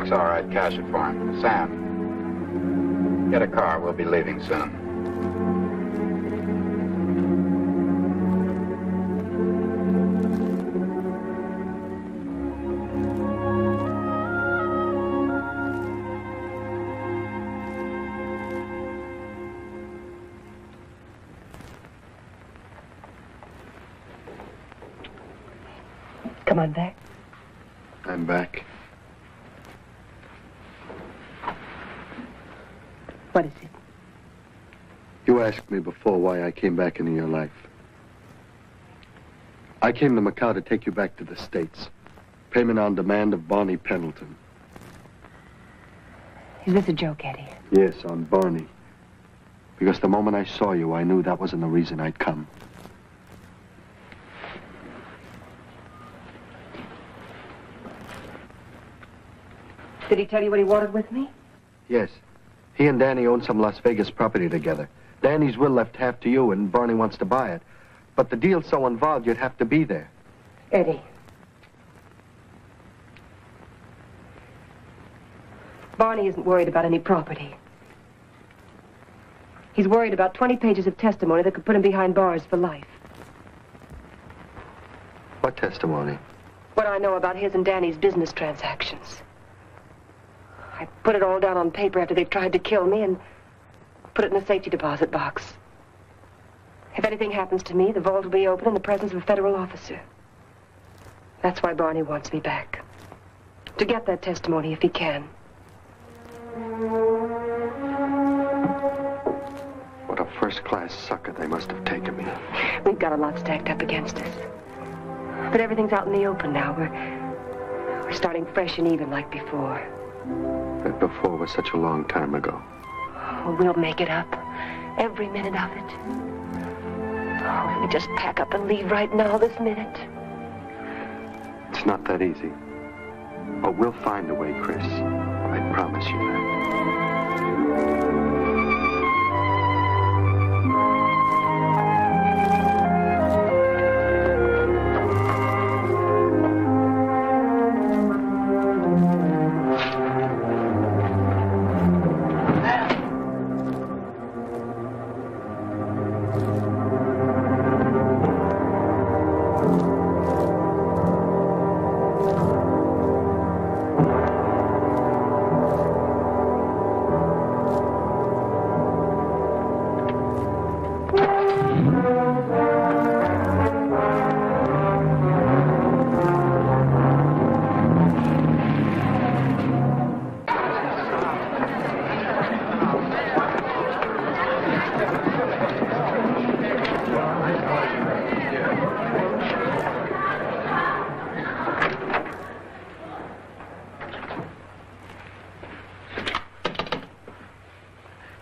check's all right. Cash it for him. Sam, get a car. We'll be leaving soon. Come on back. I'm back. What is it? You asked me before why I came back into your life. I came to Macau to take you back to the States. Payment on demand of Barney Pendleton. Is this a joke, Eddie? Yes, on Barney. Because the moment I saw you, I knew that wasn't the reason I'd come. Did he tell you what he wanted with me? Yes. He and Danny own some Las Vegas property together. Danny's will left half to you, and Barney wants to buy it. But the deal's so involved, you'd have to be there. Eddie. Barney isn't worried about any property. He's worried about 20 pages of testimony that could put him behind bars for life. What testimony? What I know about his and Danny's business transactions. I put it all down on paper after they tried to kill me and put it in a safety deposit box. If anything happens to me, the vault will be open in the presence of a federal officer. That's why Barney wants me back. To get that testimony if he can. What a first-class sucker they must have taken me. We've got a lot stacked up against us. But everything's out in the open now. We're starting fresh and even like before. That before was such a long time ago. Oh, we'll make it up. Every minute of it. Oh, if we just pack up and leave right now, this minute. It's not that easy. But we'll find a way, Chris. I promise you that.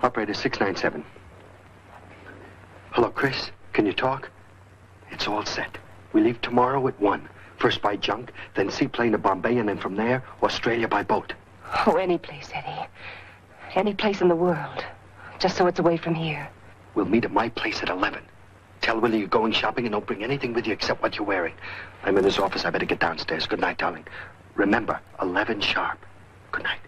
Operator 697. Hello, Chris. Can you talk? It's all set. We leave tomorrow at 1. First by junk, then seaplane to Bombay, and then from there, Australia by boat. Oh, any place, Eddie. Any place in the world. Just so it's away from here. We'll meet at my place at 11. Tell Willie you're going shopping and don't bring anything with you except what you're wearing. I'm in his office. I better get downstairs. Good night, darling. Remember, 11 sharp. Good night.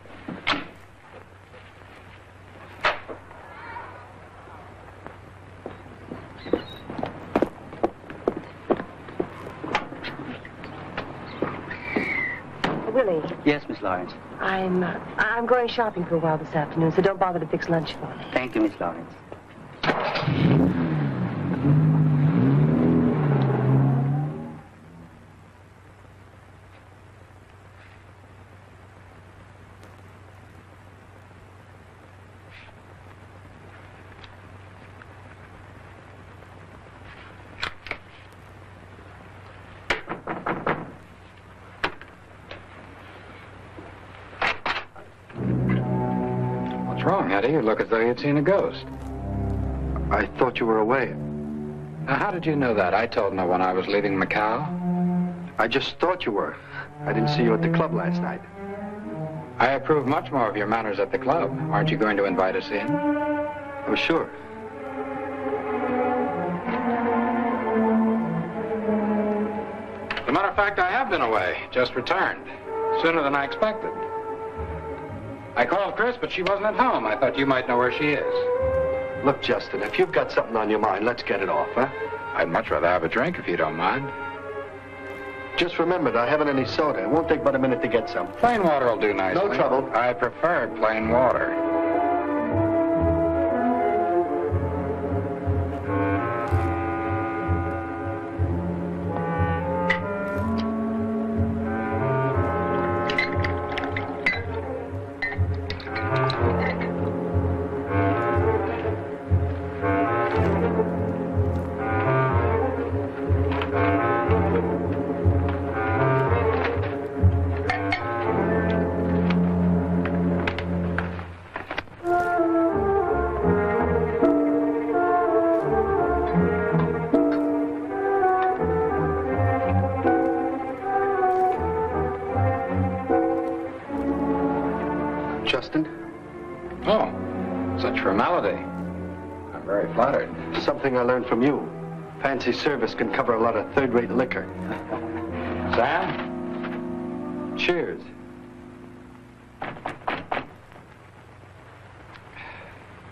Willie. Yes, Miss Lawrence. I'm going shopping for a while this afternoon, so don't bother to fix lunch for me. Thank you, Miss Lawrence. What's wrong, Eddie? You look as though you'd seen a ghost. I thought you were away. Now, how did you know that? I told no one I was leaving Macau. I just thought you were. I didn't see you at the club last night. I approve much more of your manners at the club. Aren't you going to invite us in? Oh, sure. As a matter of fact, I have been away. Just returned. Sooner than I expected. I called Chris, but she wasn't at home. I thought you might know where she is. Look, Justin, if you've got something on your mind, let's get it off, huh? I'd much rather have a drink if you don't mind. Just remember, I haven't any soda. It won't take but a minute to get some. Plain water will do nicely. No trouble. I prefer plain water. Justin? Oh, such formality. I'm very flattered. Something I learned from you. Fancy service can cover a lot of third-rate liquor. Sam? Cheers.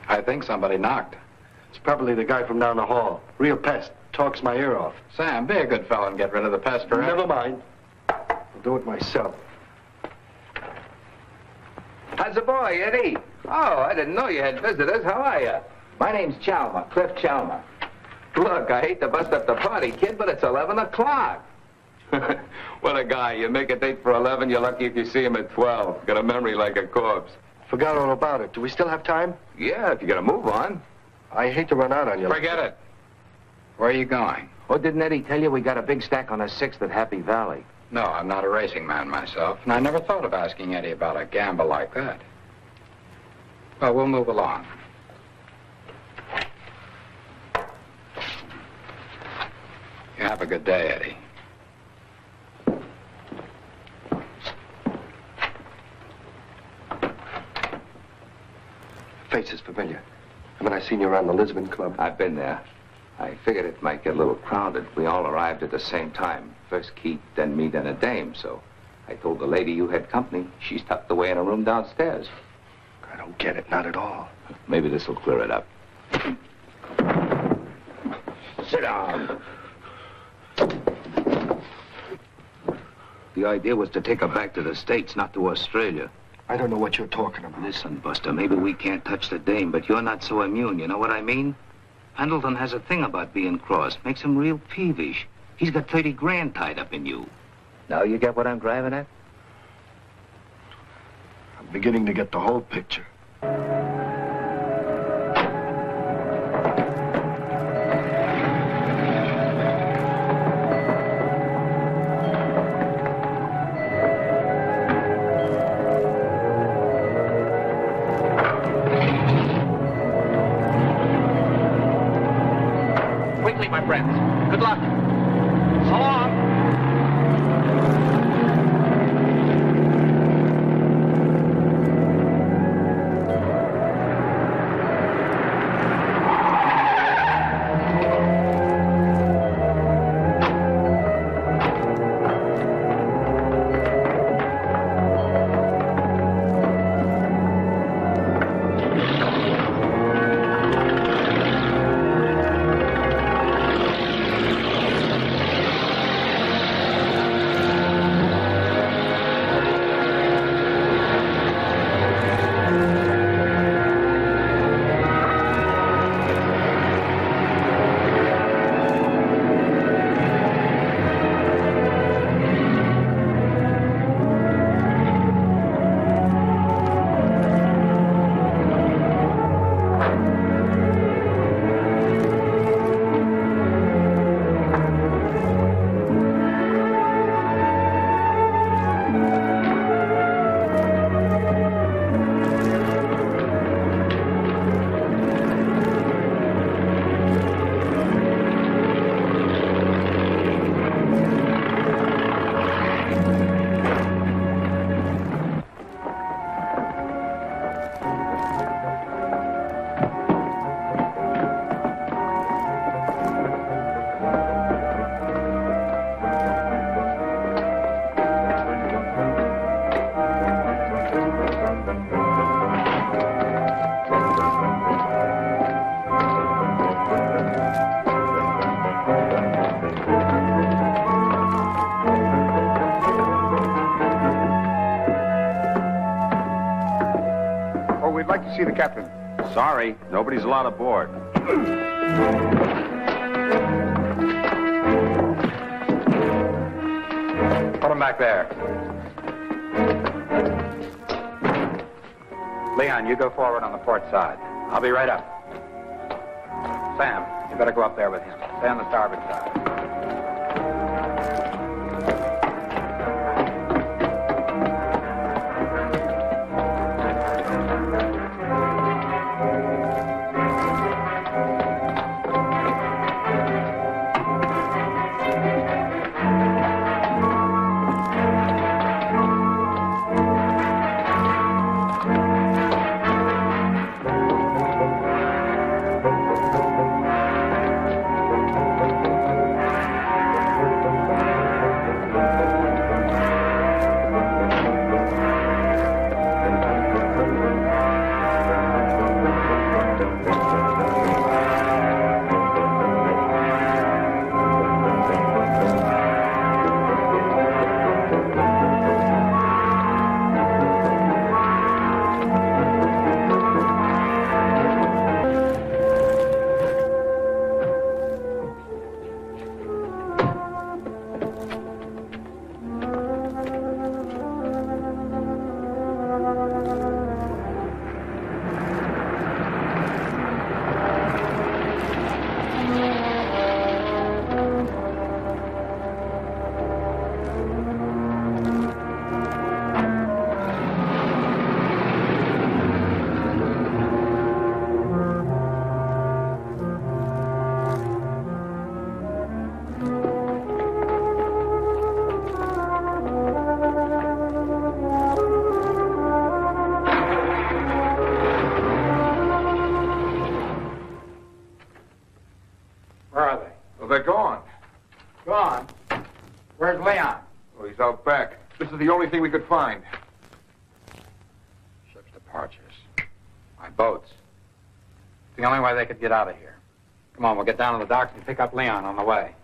I think somebody knocked. It's probably the guy from down the hall. Real pest. Talks my ear off. Sam, be a good fellow and get rid of the pest forever. Never mind. I'll do it myself. How's the boy, Eddie? Oh, I didn't know you had visitors. How are you? My name's Chalmer, Cliff Chalmer. Look, I hate to bust up the party, kid, but it's 11 o'clock. What a guy. You make a date for 11, you're lucky if you see him at 12. Got a memory like a corpse. Forgot all about it. Do we still have time? Yeah, if you got to move on. I hate to run out on you. Forget it. Where are you going? Oh, didn't Eddie tell you we got a big stack on the 6th at Happy Valley? No, I'm not a racing man myself, and I never thought of asking Eddie about a gamble like that. Well, we'll move along. You have a good day, Eddie. Face is familiar. I mean, I seen you around the Lisbon Club. I've been there. I figured it might get a little crowded. We all arrived at the same time. First Keith, then me, then a dame. So I told the lady you had company. She's tucked away in a room downstairs. I don't get it. Not at all. Maybe this will clear it up. Sit down. The idea was to take her back to the States, not to Australia. I don't know what you're talking about. Listen, Buster, maybe we can't touch the dame, but you're not so immune. You know what I mean? Pendleton has a thing about being crossed. Makes him real peevish. He's got 30 grand tied up in you. Now you get what I'm driving at? I'm beginning to get the whole picture. Quickly, my friends. Good luck. So long. morning, Captain. Sorry, nobody's allowed aboard. Put him back there. Leon, you go forward on the port side. I'll be right up. Sam, you better go up there with him. Stay on the starboard side. They're gone. Gone? Where's Leon? Oh, he's out back. This is the only thing we could find. Ship's departures. My boats. It's the only way they could get out of here. Come on, we'll get down to the docks and pick up Leon on the way.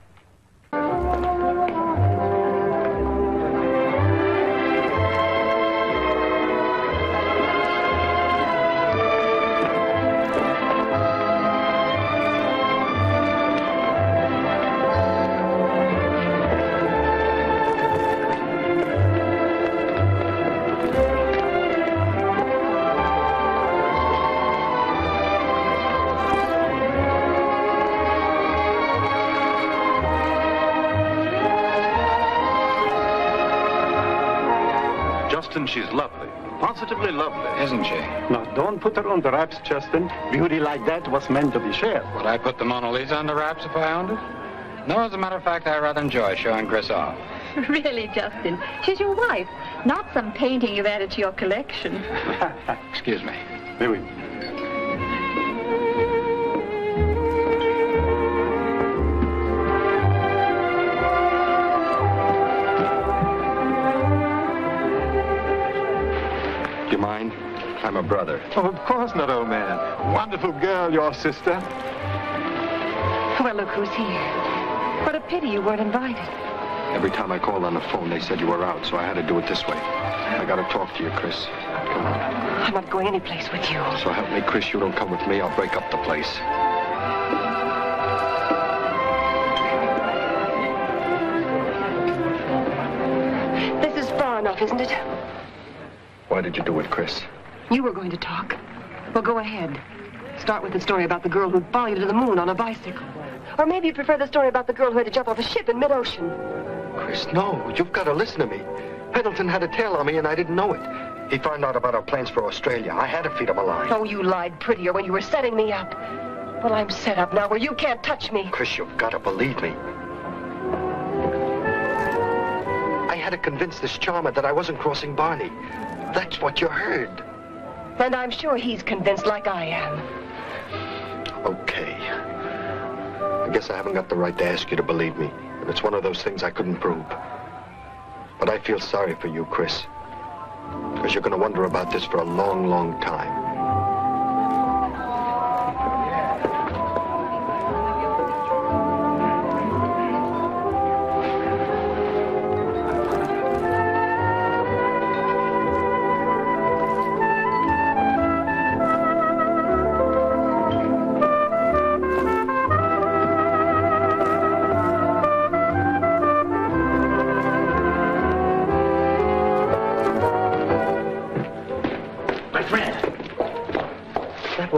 Justin, she's lovely. Positively lovely. Isn't she? No, don't put her on the wraps, Justin. Beauty like that was meant to be shared. Would I put the Mona Lisa on the wraps if I owned it? No, as a matter of fact, I rather enjoy showing Chris off. Really, Justin? She's your wife, not some painting you've added to your collection. Excuse me. Here we Do you mind? I'm a brother. Oh, of course not, old man. Wonderful girl, your sister. Well, look who's here. What a pity you weren't invited. Every time I called on the phone, they said you were out, so I had to do it this way. I gotta talk to you, Chris. Come on. I'm not going any place with you. So help me, Chris, you don't come with me, I'll break up the place. This is far enough, isn't it? Why did you do it, Chris? You were going to talk. Well, go ahead. Start with the story about the girl who'd follow you to the moon on a bicycle. Or maybe you prefer the story about the girl who had to jump off a ship in mid-ocean. Chris, no, you've got to listen to me. Pendleton had a tail on me and I didn't know it. He found out about our plans for Australia. I had to feed him a line. Oh, you lied prettier when you were setting me up. Well, I'm set up now where you can't touch me. Chris, you've got to believe me. I had to convince this charmer that I wasn't crossing Barney. That's what you heard. And I'm sure he's convinced like I am. Okay. I guess I haven't got the right to ask you to believe me. And it's one of those things I couldn't prove. But I feel sorry for you, Chris. Because you're going to wonder about this for a long, long time.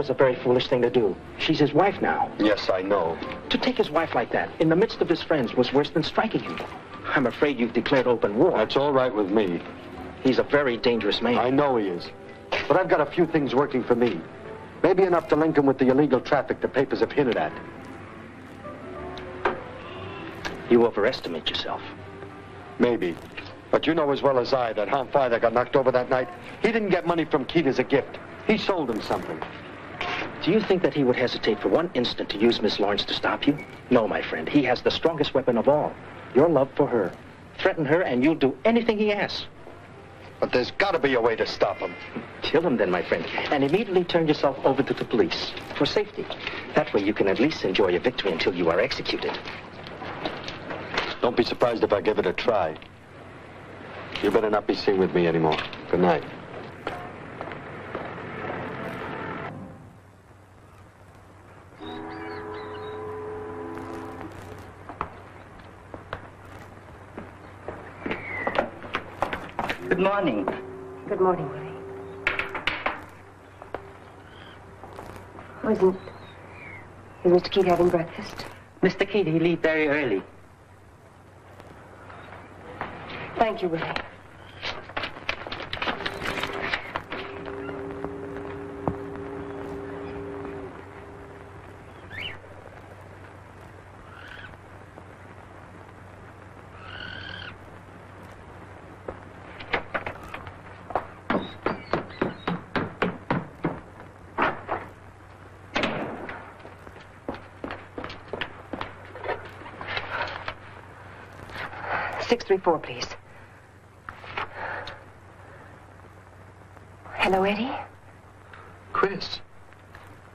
was a very foolish thing to do. She's his wife now. Yes, I know. To take his wife like that, in the midst of his friends, was worse than striking him. I'm afraid you've declared open war. That's all right with me. He's a very dangerous man. I know he is. But I've got a few things working for me. Maybe enough to link him with the illegal traffic the papers have hinted at. You overestimate yourself. Maybe. But you know as well as I that Ham Father got knocked over that night. He didn't get money from Keith as a gift. He sold him something. Do you think that he would hesitate for one instant to use Miss Lawrence to stop you? No, my friend. He has the strongest weapon of all. Your love for her. Threaten her and you'll do anything he asks. But there's got to be a way to stop him. Kill him then, my friend, and immediately turn yourself over to the police for safety. That way you can at least enjoy your victory until you are executed. Don't be surprised if I give it a try. You better not be seen with me anymore. Good night. Good morning. Good morning, Willie. Oh, is Mr. Keith having breakfast? Mr. Keith, he leave very early. Thank you, Willie. .634, please. Hello, Eddie? Chris,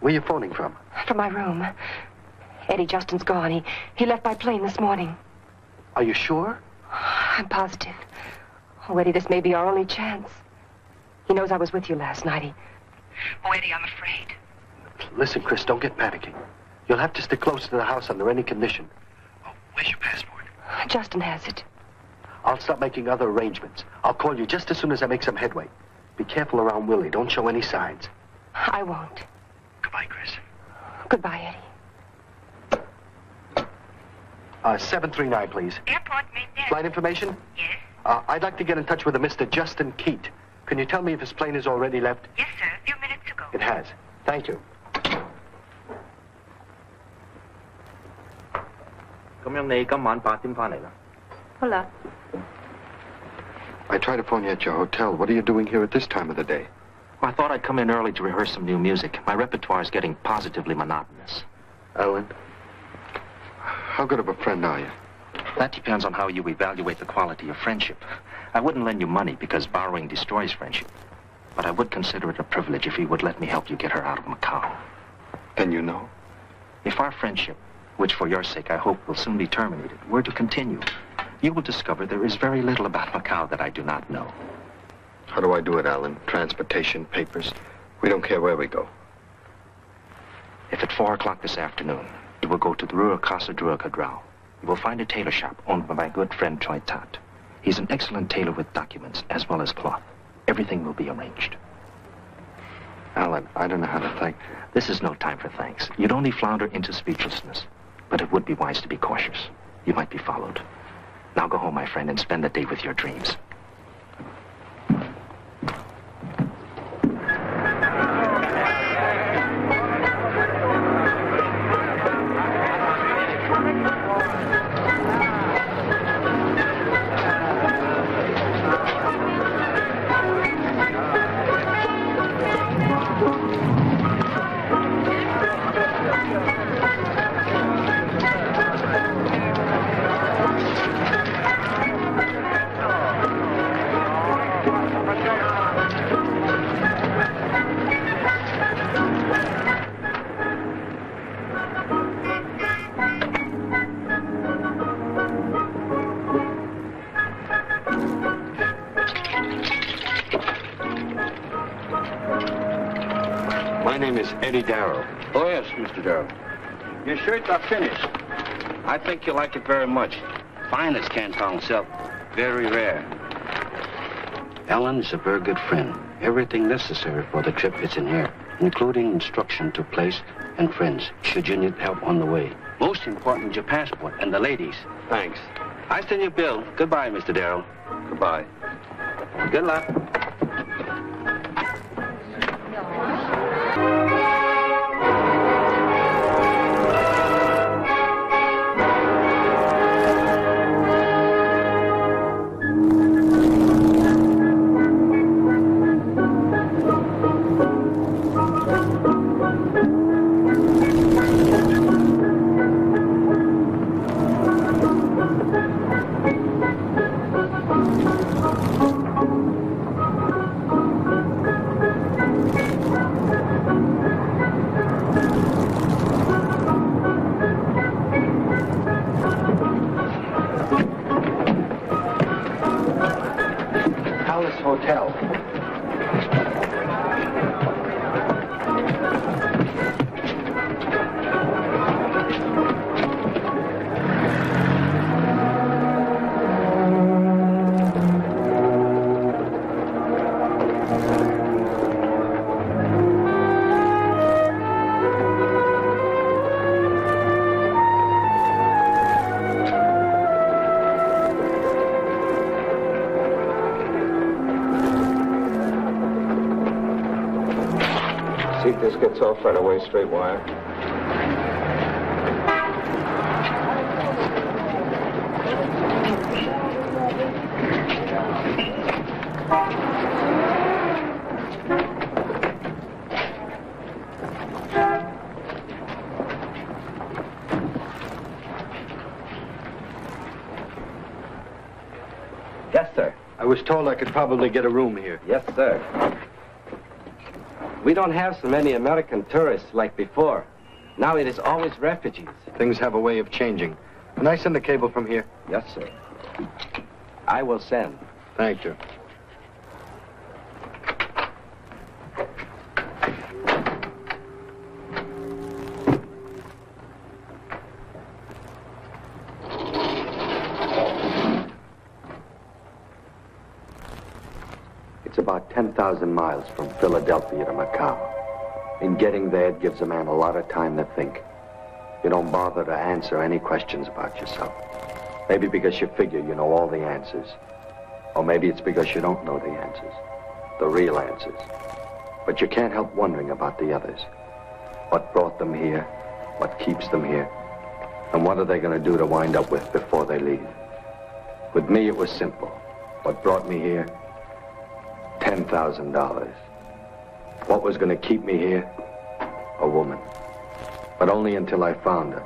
where you phoning from? From my room. Eddie, Justin's gone. He left by plane this morning. Are you sure? I'm positive. Oh, Eddie, this may be our only chance. He knows I was with you last night. Oh, Eddie, I'm afraid. Listen, Chris, don't get panicking. You'll have to stick close to the house under any condition. Oh, where's your passport? Justin has it. I'll start making other arrangements. I'll call you just as soon as I make some headway. Be careful around Willie. Don't show any signs. I won't. Goodbye, Chris. Goodbye, Eddie. 739, please. Airport maintained. Flight information? Yes. I'd like to get in touch with a Mr. Justin Keat. Can you tell me if his plane has already left? Yes, sir. A few minutes ago. It has. Thank you. Hola. I tried to phone you at your hotel. What are you doing here at this time of the day? Well, I thought I'd come in early to rehearse some new music. My repertoire is getting positively monotonous. Ellen, how good of a friend are you? That depends on how you evaluate the quality of friendship. I wouldn't lend you money because borrowing destroys friendship. But I would consider it a privilege if you would let me help you get her out of Macau. Then you know. If our friendship, which for your sake I hope will soon be terminated, were to continue, you will discover there is very little about Macau that I do not know. How do I do it, Alan? Transportation, papers? We don't care where we go. If at 4 o'clock this afternoon, you will go to the Rua Casa Drua Cadrao, you will find a tailor shop owned by my good friend Choi Tat. He's an excellent tailor with documents as well as cloth. Everything will be arranged. Alan, I don't know how to thank. This is no time for thanks. You'd only flounder into speechlessness. But it would be wise to be cautious. You might be followed. Now go home, my friend, and spend the day with your dreams. My name is Eddie Darrow. Oh, yes, Mr. Darrow. Your shirts are finished. I think you'll like it very much. Finest Canton silk. Very rare. Ellen is a very good friend. Everything necessary for the trip is in here. including instruction to place and friends should you need help on the way. Most important, your passport and the ladies. Thanks. I send you a bill. Goodbye, Mr. Darrell. Goodbye. Good luck. Hotel. See if this gets off right away, straight wire. Yes, sir. I was told I could probably get a room here. Yes, sir. We don't have so many American tourists like before. Now it is always refugees. Things have a way of changing. Can I send a cable from here? Yes, sir. I will send. Thank you. It's about 10,000 miles from Philadelphia to Macau. In getting there, it gives a man a lot of time to think. You don't bother to answer any questions about yourself. Maybe because you figure you know all the answers. Or maybe it's because you don't know the answers. The real answers. But you can't help wondering about the others. What brought them here? What keeps them here? And what are they going to do to wind up with before they leave? With me, it was simple. What brought me here? $10,000. What was going to keep me here? A woman. But only until I found her.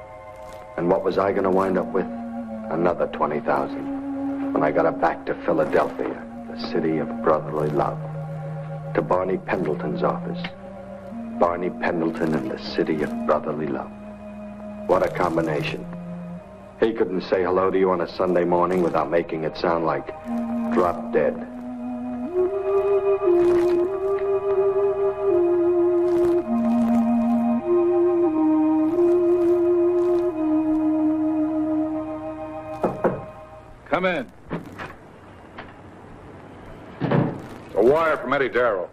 And what was I going to wind up with? Another $20,000. When I got her back to Philadelphia, the city of brotherly love. To Barney Pendleton's office. Barney Pendleton and the city of brotherly love. What a combination. He couldn't say hello to you on a Sunday morning without making it sound like drop dead. Come in. A wire from Eddie Darrell.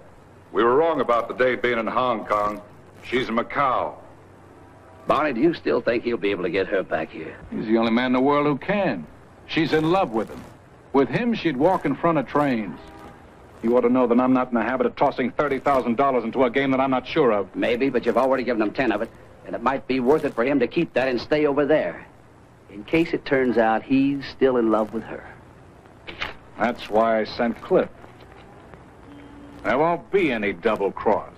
We were wrong about the date being in Hong Kong. She's in Macau. Barney, do you still think he'll be able to get her back here? He's the only man in the world who can. She's in love with him. With him, she'd walk in front of trains. You ought to know that I'm not in the habit of tossing $30,000 into a game that I'm not sure of. Maybe, but you've already given him 10 of it, and it might be worth it for him to keep that and stay over there. In case it turns out he's still in love with her. That's why I sent Cliff. There won't be any double cross.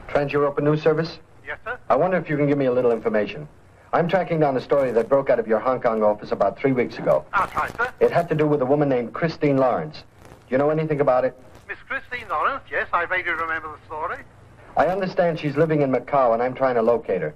Trans-Europa News Service? Yes, sir? I wonder if you can give me a little information. I'm tracking down a story that broke out of your Hong Kong office about 3 weeks ago. That's right, sir. It had to do with a woman named Christine Lawrence. Do you know anything about it? Miss Christine Lawrence, yes, I vaguely remember the story. I understand she's living in Macau, and I'm trying to locate her.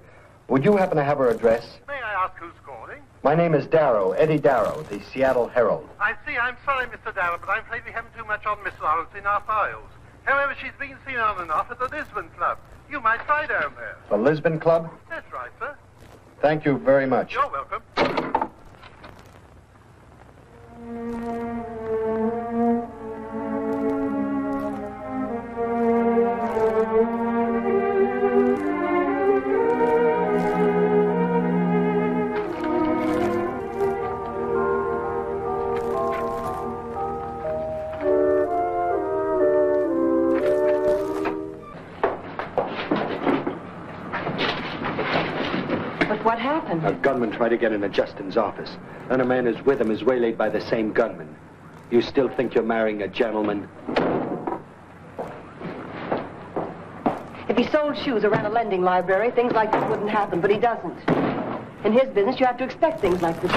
Would you happen to have her address? May I ask who's calling? My name is Darrow, Eddie Darrow, the Seattle Herald. I see. I'm sorry, Mr. Darrell, but I'm afraid we haven't too much on Miss Lawrence in our files. However, she's been seen on and off at the Lisbon Club. You might try down there. The Lisbon Club? That's right, sir. Thank you very much. You're welcome. What happened? A gunman tried to get into Justin's office. Then a man who's with him is waylaid by the same gunman. You still think you're marrying a gentleman? If he sold shoes or ran a lending library, things like this wouldn't happen, but he doesn't. In his business, you have to expect things like this.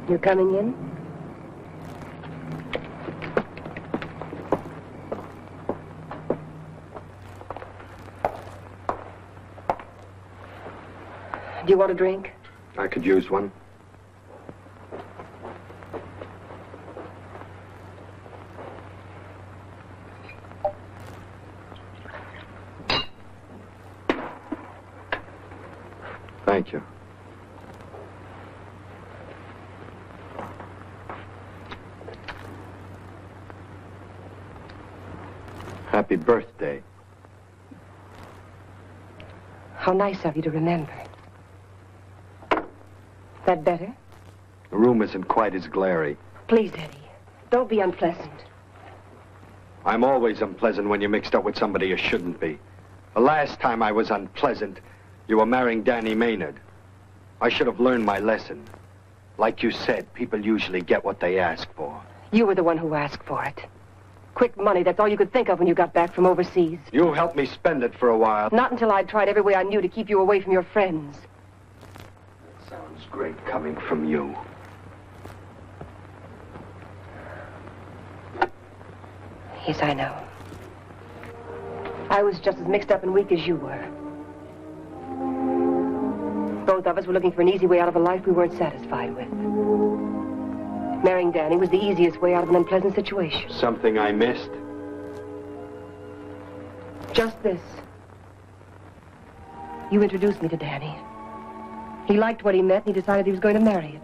You're coming in? Do you want a drink? I could use one. Thank you. Happy birthday. How nice of you to remember. That better? The room isn't quite as glary. Please, Eddie, don't be unpleasant. I'm always unpleasant when you're mixed up with somebody you shouldn't be. The last time I was unpleasant, you were marrying Danny Maynard. I should have learned my lesson. Like you said, people usually get what they ask for. You were the one who asked for it. Quick money, that's all you could think of when you got back from overseas. You helped me spend it for a while. Not until I'd tried every way I knew to keep you away from your friends. Sounds great coming from you. Yes, I know. I was just as mixed up and weak as you were. Both of us were looking for an easy way out of a life we weren't satisfied with. Marrying Danny was the easiest way out of an unpleasant situation. Something I missed? Just this. You introduced me to Danny. He liked what he met, and he decided he was going to marry it.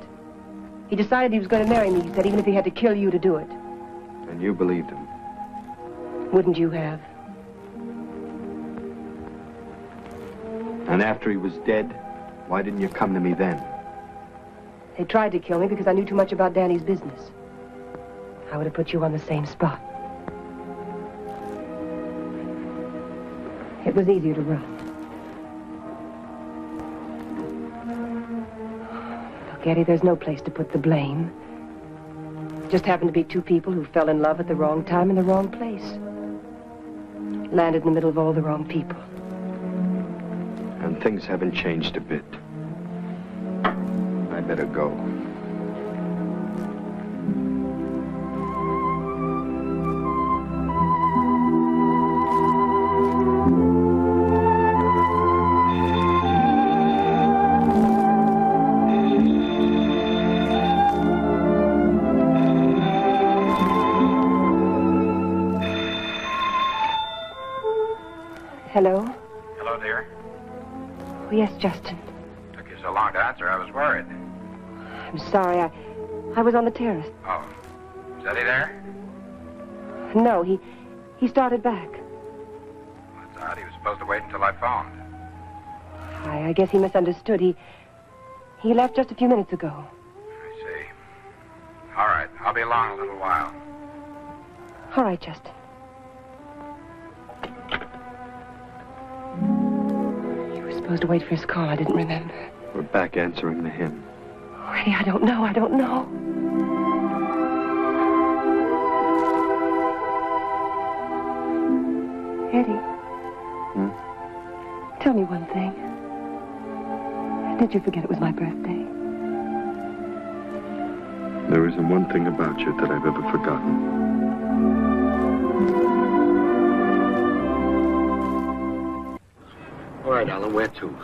He decided he was going to marry me, he said, even if he had to kill you to do it. And you believed him? Wouldn't you have? And after he was dead, why didn't you come to me then? They tried to kill me because I knew too much about Danny's business. I would have put you on the same spot. It was easier to run. Look, Eddie, there's no place to put the blame. Just happened to be two people who fell in love at the wrong time in the wrong place. Landed in the middle of all the wrong people. And things haven't changed a bit. I better go. Hello? Hello, dear. Oh, yes, Justin. Took you so long to answer, I was worried. I'm sorry. I was on the terrace. Oh. Is Eddie there? No, he started back. That's odd. He was supposed to wait until I phoned. I guess he misunderstood. He left just a few minutes ago. I see. All right. I'll be along a little while. All right, Justin. You were supposed to wait for his call. I didn't remember. We're back answering the hymn. Oh, Eddie, I don't know. Eddie. Tell me one thing. Did you forget it was my birthday? There isn't one thing about you that I've ever forgotten. All right, Alan, where to?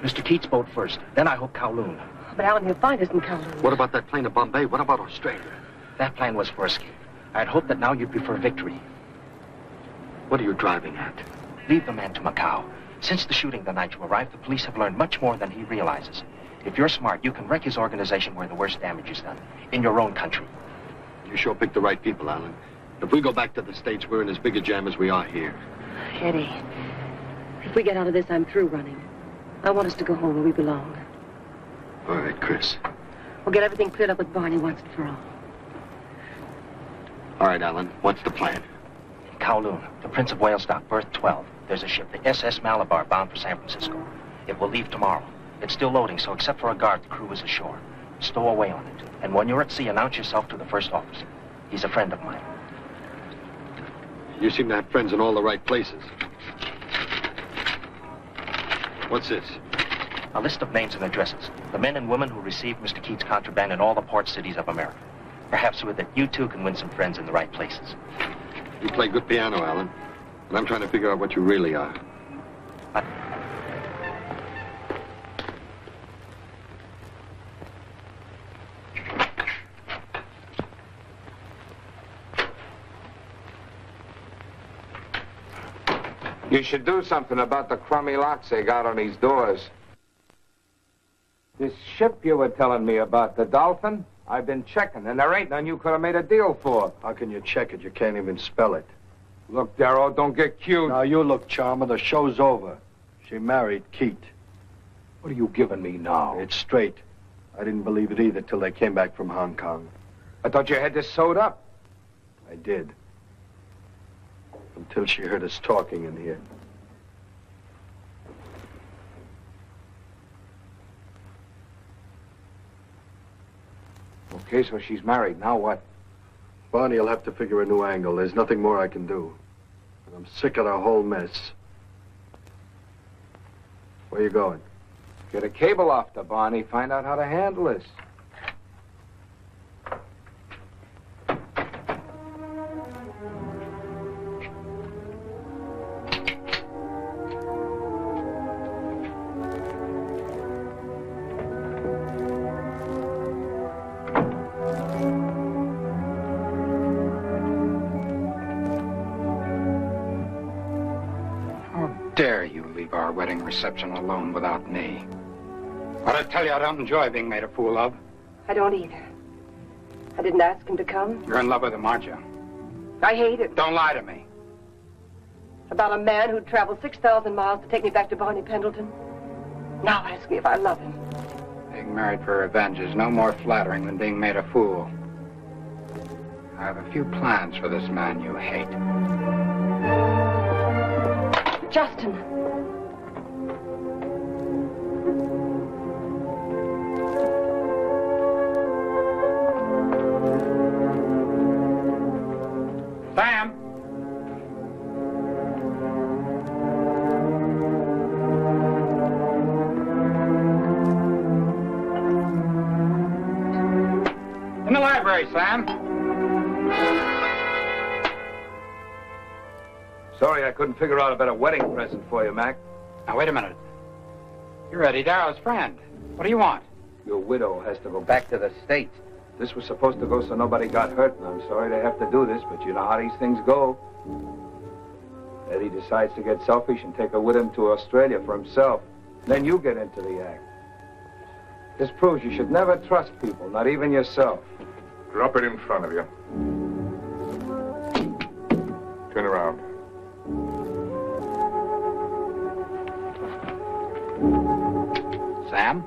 Mr. Keats' boat first. Then I hope Kowloon. But Alan, he'll find us in Kowloon. What about that plane to Bombay? What about Australia? That plan was for escape. I'd hoped that now you'd prefer victory. What are you driving at? Leave the man to Macau. Since the shooting the night you arrived, the police have learned much more than he realizes. If you're smart, you can wreck his organization where the worst damage is done. In your own country. You sure picked the right people, Alan. If we go back to the States, we're in as big a jam as we are here. Eddie, if we get out of this, I'm through running. I want us to go home where we belong. All right, Chris. We'll get everything cleared up with Barney once and for all. All right, Alan. What's the plan? In Kowloon, the Prince of Wales dock, berth 12. There's a ship, the SS Malabar, bound for San Francisco. It will leave tomorrow. It's still loading, so except for a guard, the crew is ashore. Stow away on it. And when you're at sea, announce yourself to the first officer. He's a friend of mine. You seem to have friends in all the right places. What's this? A list of names and addresses. The men and women who received Mr. Keats' contraband in all the port cities of America. Perhaps with it, you too can win some friends in the right places. You play good piano, Alan. And I'm trying to figure out what you really are. You should do something about the crummy locks they got on these doors. This ship you were telling me about, the Dolphin, I've been checking, and there ain't none you could have made a deal for. How can you check it? You can't even spell it. Look, Darrow, don't get cute. Now, you look, Charmer. The show's over. She married Keat. What are you giving me now? It's straight. I didn't believe it either till they came back from Hong Kong. I thought you had this sewed up. I did. Until she heard us talking in here. Okay, so she's married. Now what? Barney will have to figure a new angle. There's nothing more I can do. And I'm sick of the whole mess. Where you going? Get a cable off to Barney. Find out how to handle this. Dare you leave our wedding reception alone without me? But I tell you, I don't enjoy being made a fool of. I don't either. I didn't ask him to come. You're in love with him, aren't you? I hate it. Don't lie to me. About a man who traveled 6,000 miles to take me back to Barney Pendleton. Now ask me if I love him. Being married for revenge is no more flattering than being made a fool. I have a few plans for this man you hate. Justin. Sam! In the library, Sam. Sorry I couldn't figure out a better wedding present for you, Mac. Now, wait a minute. You're Eddie Darrow's friend. What do you want? Your widow has to go back to the States. This was supposed to go so nobody got hurt, and I'm sorry to have to do this, but you know how these things go. Eddie decides to get selfish and take her with him to Australia for himself. Then you get into the act. This proves you should never trust people, not even yourself. Drop it in front of you. Turn around. Sam?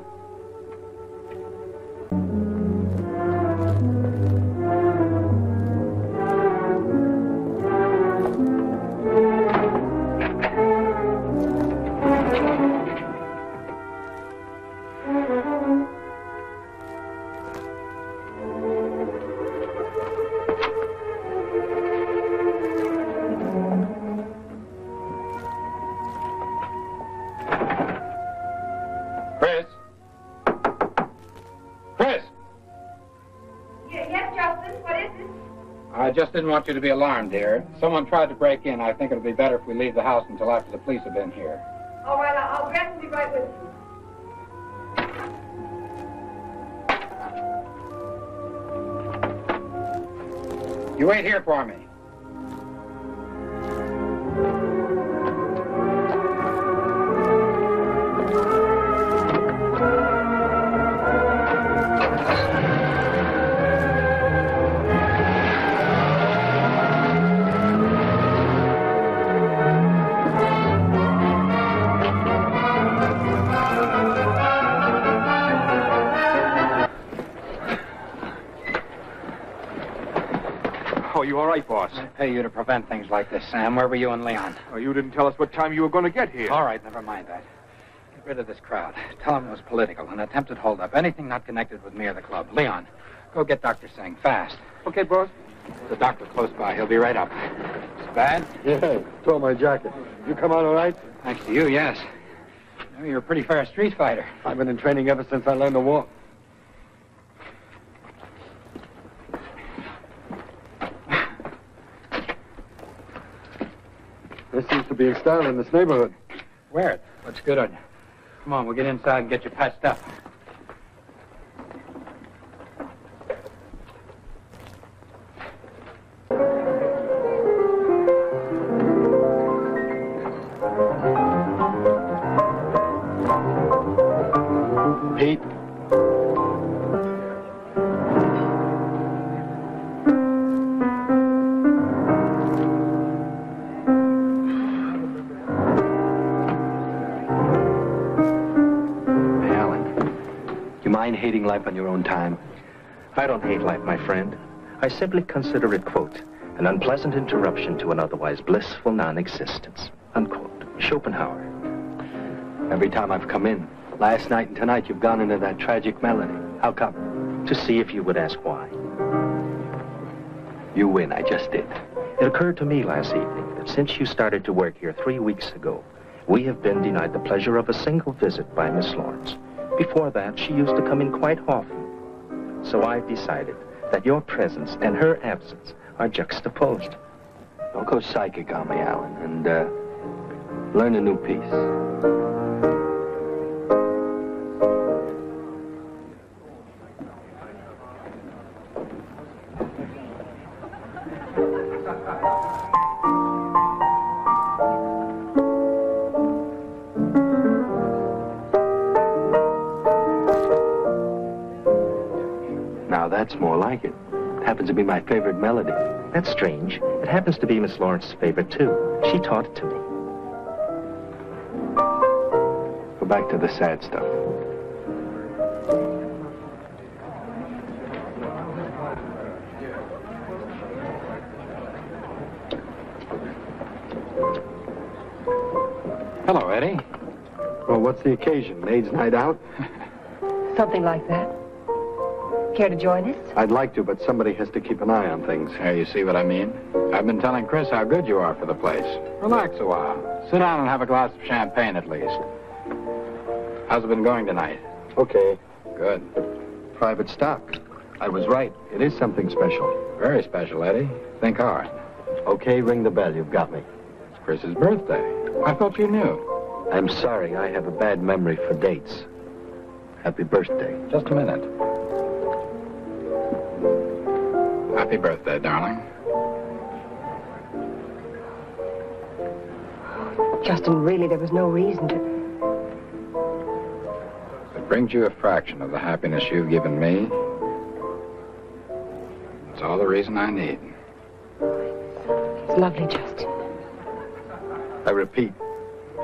just didn't want you to be alarmed, dear. Someone tried to break in. I think it'll be better if we leave the house until after the police have been here. All right, I'll dress and be right with you. You wait here for me. Oh, you all right, boss? I pay you to prevent things like this, Sam. Where were you and Leon? Oh, you didn't tell us what time you were going to get here. All right, never mind that. Get rid of this crowd. Tell them it was political, an attempted holdup, anything not connected with me or the club. Leon, go get Dr. Singh, fast. Okay, boss. The doctor close by. He'll be right up. It's bad? Yeah, tore my jacket. You come out all right? Thanks to you, yes. You know, you're a pretty fair street fighter. I've been in training ever since I learned to walk. This seems to be in style in this neighborhood. Wear it. Looks good on you. Come on, we'll get inside and get you patched up. Pete. Hating life on your own time. I don't hate life, my friend. I simply consider it, quote, an unpleasant interruption to an otherwise blissful non-existence, unquote. Schopenhauer. Every time I've come in, last night and tonight, you've gone into that tragic melody. How come? To see if you would ask why. You win, I just did. It occurred to me last evening that since you started to work here 3 weeks ago, we have been denied the pleasure of a single visit by Miss Lawrence. Before that, she used to come in quite often. So I've decided that your presence and her absence are juxtaposed. Don't go psychic on me, Alan, and learn a new piece. That's more like it. It happens to be my favorite melody. That's strange. It happens to be Miss Lawrence's favorite, too. She taught it to me. Go back to the sad stuff. Hello, Eddie. Well, what's the occasion? Maid's night out? Something like that. Care to join us? I'd like to, but somebody has to keep an eye on things. Here, you see what I mean? I've been telling Chris how good you are for the place. Relax a while. Sit down and have a glass of champagne at least. How's it been going tonight? Okay. Good. Private stock. I was right. It is something special. Very special, Eddie. Think hard. Okay, ring the bell. You've got me. It's Chris's birthday. I thought you knew. I'm sorry. I have a bad memory for dates. Happy birthday. Just a minute. Happy birthday, darling. Justin, really, there was no reason to... It brings you a fraction of the happiness you've given me. It's all the reason I need. It's lovely, Justin. I repeat,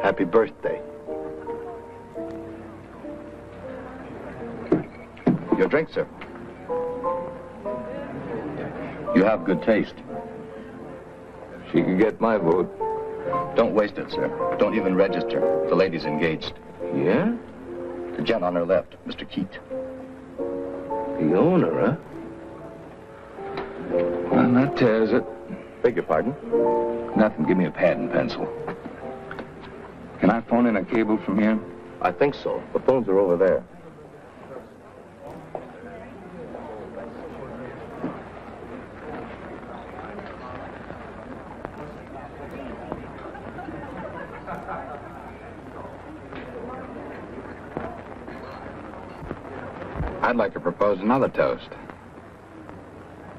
happy birthday. Your drink, sir. You have good taste. She could get my vote. Don't waste it, sir. Don't even register. The lady's engaged. Yeah? The gent on her left, Mr. Keat. The owner, huh? Well, that tears it. Beg your pardon? Nothing. Give me a pad and pencil. Can I phone in a cable from here? I think so. The phones are over there. I'd like to propose another toast.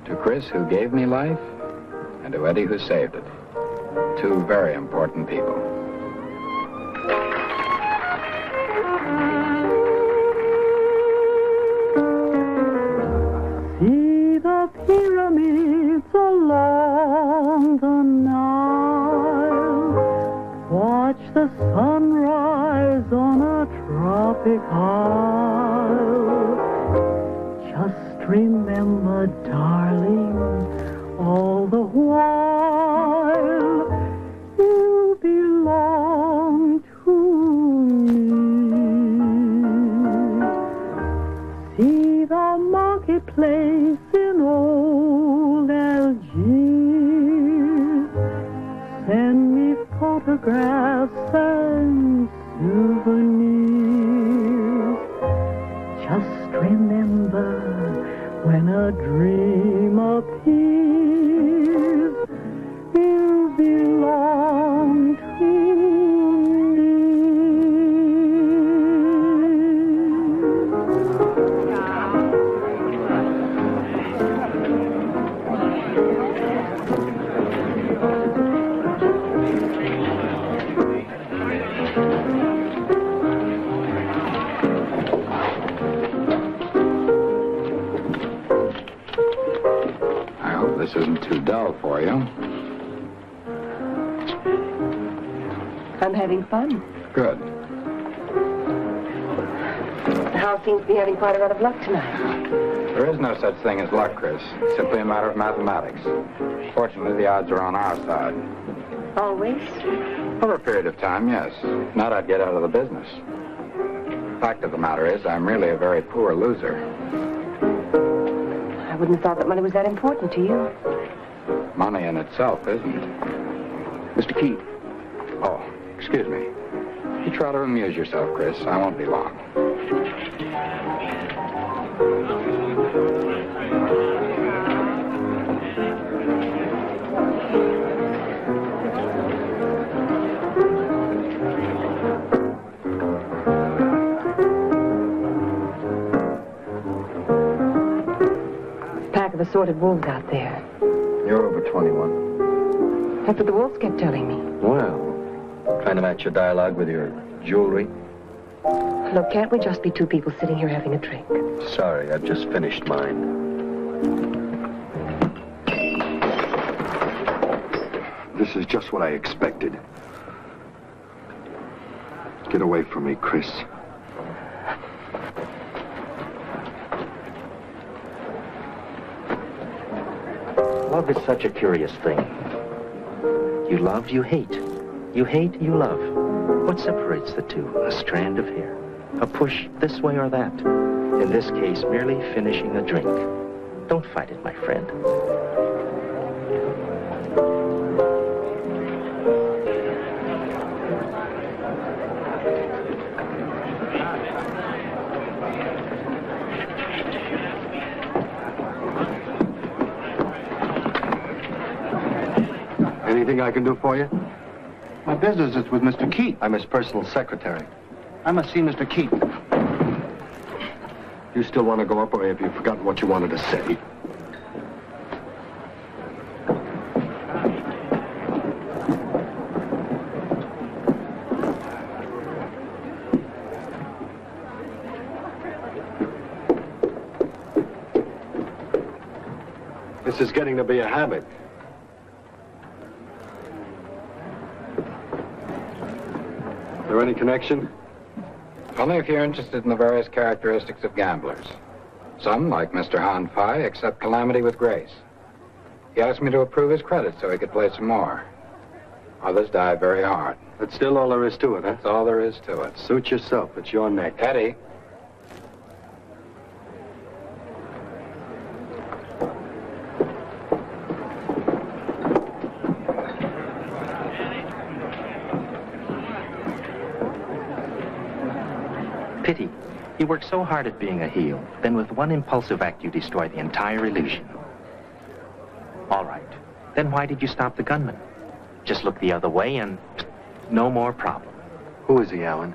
To Chris, who gave me life, and to Eddie, who saved it. Two very important people. See the pyramids along the Nile. Watch the sunrise on a tropic isle. Just remember, darling, all the while you belong to me. See the marketplace in old Algiers. Send me photographs and souvenirs. Just remember, when a dream appears, you belong to This isn't too dull for you. I'm having fun. Good. The house seems to be having quite a lot of luck tonight. There is no such thing as luck, Chris. It's simply a matter of mathematics. Fortunately, the odds are on our side. Always? For a period of time, yes. If not, I'd get out of the business. Fact of the matter is, I'm really a very poor loser. I wouldn't have thought that money was that important to you. Money in itself isn't. Mr. Key. Oh, excuse me. You try to amuse yourself, Chris. I won't be long. Pack of assorted wolves out there. You're over 21. That's what the wolves kept telling me. Well, trying to match your dialogue with your jewelry? Look, can't we just be two people sitting here having a drink? Sorry, I've just finished mine. This is just what I expected. Get away from me, Chris. Love is such a curious thing. You love, you hate. You hate, you love. What separates the two? A strand of hair. A push this way or that. In this case, merely finishing a drink. Don't fight it, my friend. Anything I can do for you? My business is with Mr. Keith. I'm his personal secretary. I must see Mr. Keith. You still want to go up, or have you forgotten what you wanted to say? This is getting to be a habit. Is there any connection? Only if you're interested in the various characteristics of gamblers. Some, like Mr. Han Fai, accept calamity with grace. He asked me to approve his credit so he could play some more. Others die very hard. That's still all there is to it, huh? That's all there is to it. Suit yourself. It's your neck. Eddie. Pity. You work so hard at being a heel, then with one impulsive act you destroy the entire illusion. All right. Then why did you stop the gunman? Just look the other way and No more problem. Who is he, Alan?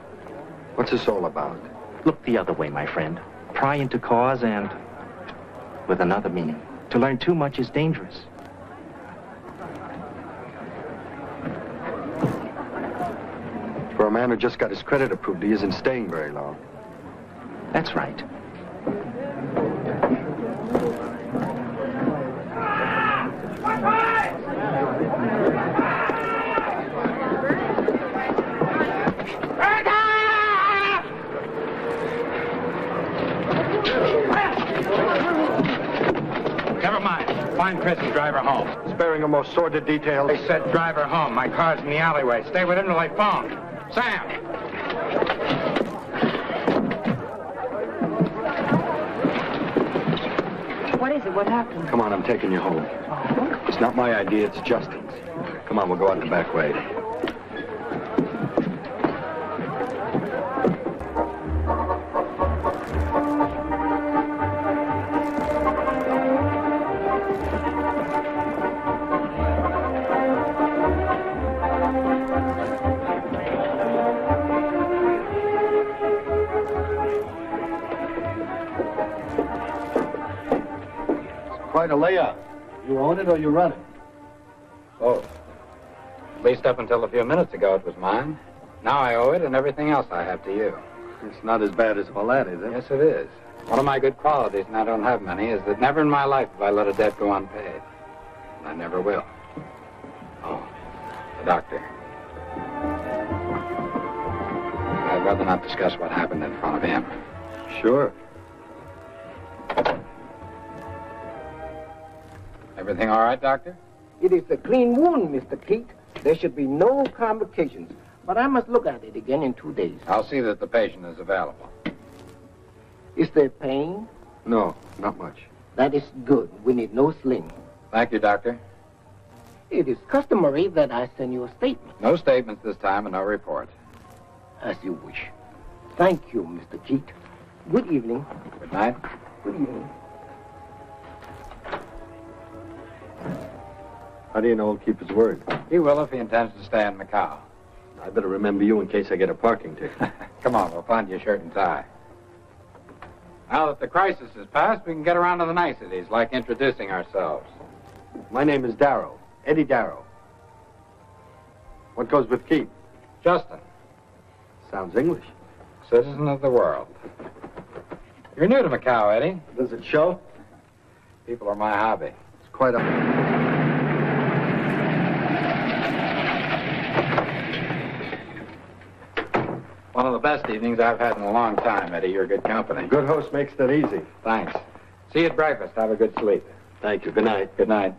What's this all about? Look the other way, my friend. Pry into cause and with another meaning. To learn too much is dangerous. For a man who just got his credit approved, he isn't staying very long. That's right. Never mind. Find Chris and drive her home. Sparing the most sordid details. They said drive her home. My car's in the alleyway. Stay with him till they phone. Sam! What is it? What happened? Come on, I'm taking you home. Oh? It's not my idea, it's Justin's. Come on, we'll go out the back way. Quite a layout. You own it or you run it? Oh. At least up until a few minutes ago it was mine. Now I owe it and everything else I have to you. It's not as bad as all that, is it? Yes, it is. One of my good qualities, and I don't have many, is that never in my life have I let a debt go unpaid. And I never will. Oh, the doctor. I'd rather not discuss what happened in front of him. Sure. Everything all right, Doctor? It is a clean wound, Mr. Keith. There should be no complications. But I must look at it again in 2 days. I'll see that the patient is available. Is there pain? No, not much. That is good. We need no sling. Thank you, Doctor. It is customary that I send you a statement. No statements this time and no report. As you wish. Thank you, Mr. Keith. Good evening. Good night. Good evening. How do you know he'll keep his word? He will if he intends to stay in Macau. I better remember you in case I get a parking ticket. Come on, we'll find you a shirt and tie. Now that the crisis is past, we can get around to the niceties, like introducing ourselves. My name is Darrow. Eddie Darrow. What goes with Keith? Justin. Sounds English. Citizen of the world. You're new to Macau, Eddie. Does it show? People are my hobby. It's quite a... One of the best evenings I've had in a long time, Eddie. You're good company. Good host makes that easy. Thanks. See you at breakfast. Have a good sleep. Thank you. Good night. Good night.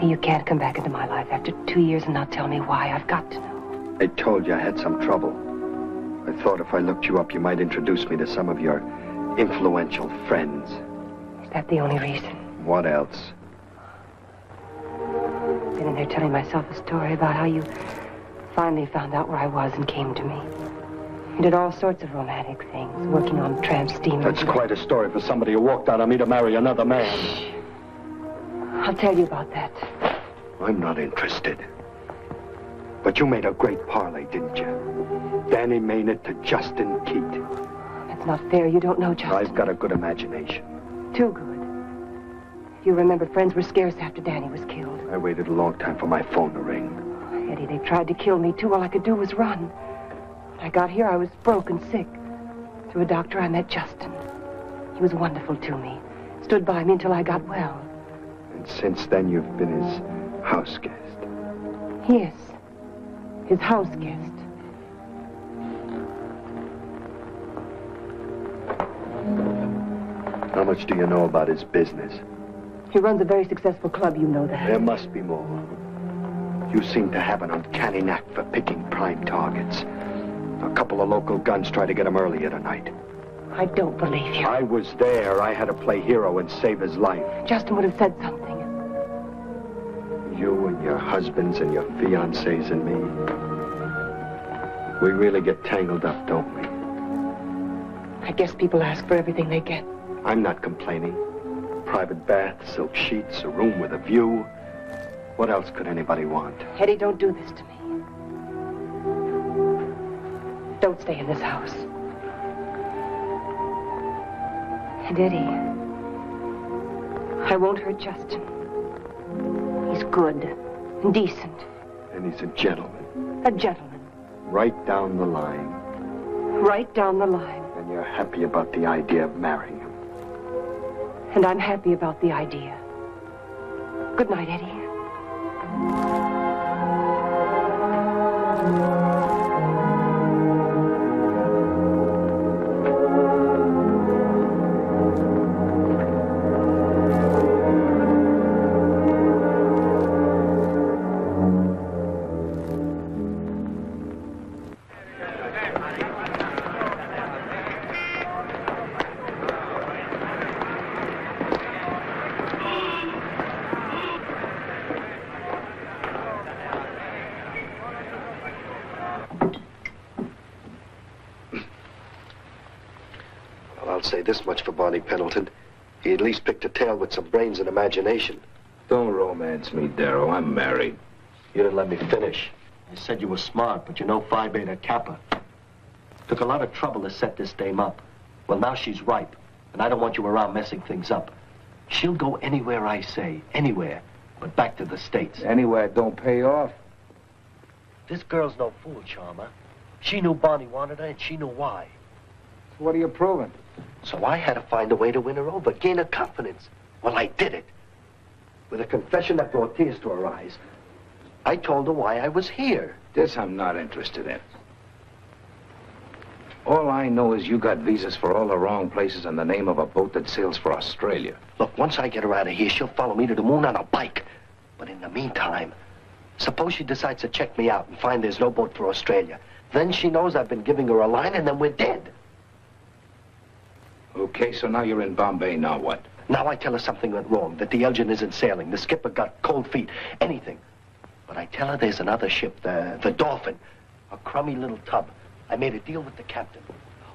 You can't come back into my life after 2 years and not tell me why. I've got to know. I told you I had some trouble. I thought if I looked you up, you might introduce me to some of your influential friends. Is that the only reason? What else? Been in there telling myself a story about how you finally found out where I was and came to me. You did all sorts of romantic things, working on tramp steamers. That's quite a story for somebody who walked out on me to marry another man. Shh. I'll tell you about that. I'm not interested. But you made a great parlay, didn't you? Danny Maynard to Justin Keith. That's not fair. You don't know Justin. I've got a good imagination. Too good. If you remember, friends were scarce after Danny was killed. I waited a long time for my phone to ring. Eddie, they tried to kill me, too. All I could do was run. When I got here, I was broke and sick. Through a doctor, I met Justin. He was wonderful to me. Stood by me until I got well. And since then, you've been his house guest. Yes, his house guest. How much do you know about his business? He runs a very successful club, you know that. There must be more. You seem to have an uncanny knack for picking prime targets. A couple of local guns tried to get him earlier tonight. I don't believe you. I was there. I had to play hero and save his life. Justin would have said something. You and your husbands and your fiancés and me. We really get tangled up, don't we? I guess people ask for everything they get. I'm not complaining. Private bath, silk sheets, a room with a view. What else could anybody want? Eddie, don't do this to me. Don't stay in this house. And Eddie, I won't hurt Justin. He's good and decent. And he's a gentleman. A gentleman. Right down the line. Right down the line. And you're happy about the idea of marrying him. And I'm happy about the idea. Good night, Eddie. I'll say this much for Barney Pendleton. He at least picked a tail with some brains and imagination. Don't romance me, Darrow. I'm married. You didn't let me finish. You said you were smart, but you know Phi Beta Kappa. Took a lot of trouble to set this dame up. Well, now she's ripe, and I don't want you around messing things up. She'll go anywhere I say, anywhere, but back to the States. Anywhere don't pay off. This girl's no fool, Charmer. She knew Barney wanted her, and she knew why. So what are you proving? So I had to find a way to win her over, gain her confidence. Well, I did it. With a confession that brought tears to her eyes. I told her why I was here. This I'm not interested in. All I know is you got visas for all the wrong places in the name of a boat that sails for Australia. Look, once I get her out of here, she'll follow me to the moon on a bike. But in the meantime, suppose she decides to check me out and find there's no boat for Australia. Then she knows I've been giving her a line, and then we're dead. Okay, so now you're in Bombay, now what? Now I tell her something went wrong, that the Elgin isn't sailing, the skipper got cold feet, anything. But I tell her there's another ship, the Dolphin, a crummy little tub. I made a deal with the captain.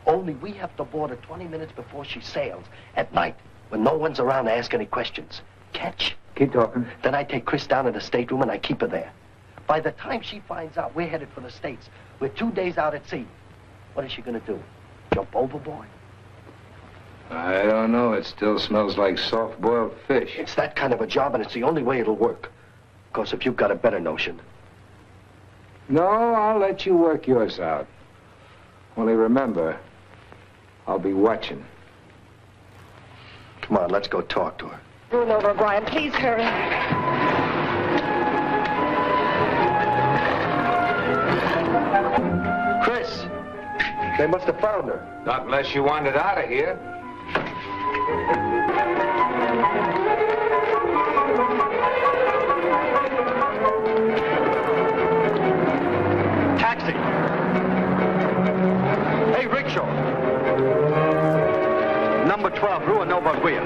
Only we have to board her 20 minutes before she sails, at night, when no one's around to ask any questions. Catch? Keep talking. Then I take Chris down to the stateroom and I keep her there. By the time she finds out we're headed for the States, we're 2 days out at sea. What is she gonna do? Jump overboard? I don't know. It still smells like soft-boiled fish. It's that kind of a job, and it's the only way it'll work. Of course, if you've got a better notion. No, I'll let you work yours out. Only remember, I'll be watching. Come on, let's go talk to her. Rule over, O'Brien. Please hurry. Chris! They must have found her. Not unless you wanted out of here. Taxi! Hey, rickshaw! Number 12, Rua Nova Guia.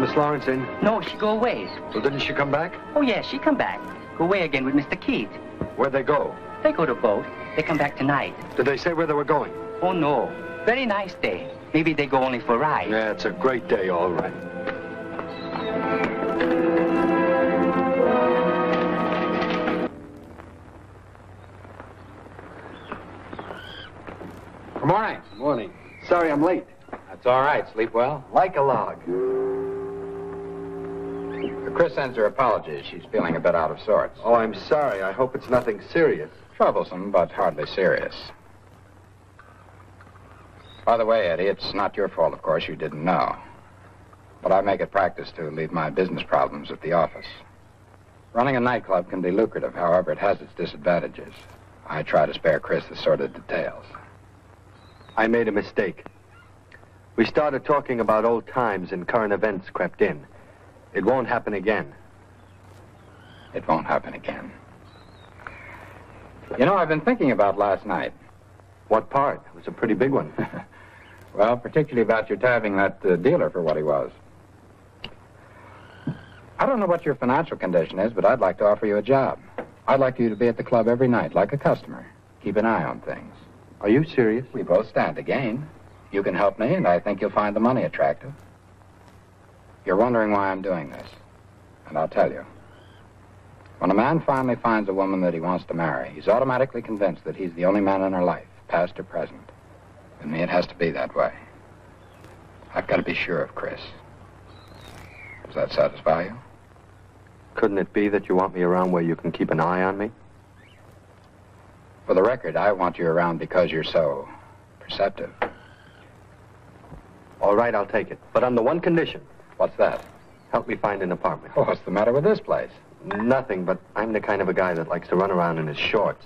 Miss Lawrence in? No, she go away. Well, didn't she come back? Oh, yes, she come back. Go away again with Mr. Keith. Where'd they go? They go to boat. They come back tonight. Did they say where they were going? Oh, no. Very nice day. Maybe they go only for a ride. Yeah, it's a great day, all right. Good morning. Morning. Sorry I'm late. That's all right. Sleep well? Like a log. Chris sends her apologies. She's feeling a bit out of sorts. Oh, I'm sorry. I hope it's nothing serious. Troublesome, but hardly serious. By the way, Eddie, it's not your fault, of course. You didn't know. But I make it practice to leave my business problems at the office. Running a nightclub can be lucrative, however, it has its disadvantages. I try to spare Chris the sordid details. I made a mistake. We started talking about old times and current events crept in. It won't happen again. It won't happen again. You know, I've been thinking about last night. What part? It was a pretty big one. Well, particularly about your tabbing that dealer for what he was. I don't know what your financial condition is, but I'd like to offer you a job. I'd like you to be at the club every night, like a customer. Keep an eye on things. Are you serious? We both stand to gain. You can help me, and I think you'll find the money attractive. You're wondering why I'm doing this, and I'll tell you. When a man finally finds a woman that he wants to marry, he's automatically convinced that he's the only man in her life, past or present. With me, it has to be that way. I've got to be sure of Chris. Does that satisfy you? Couldn't it be that you want me around where you can keep an eye on me? For the record, I want you around because you're so perceptive. All right, I'll take it. But on the one condition. What's that? Help me find an apartment. Oh, what's the matter with this place? Nothing, but I'm the kind of a guy that likes to run around in his shorts.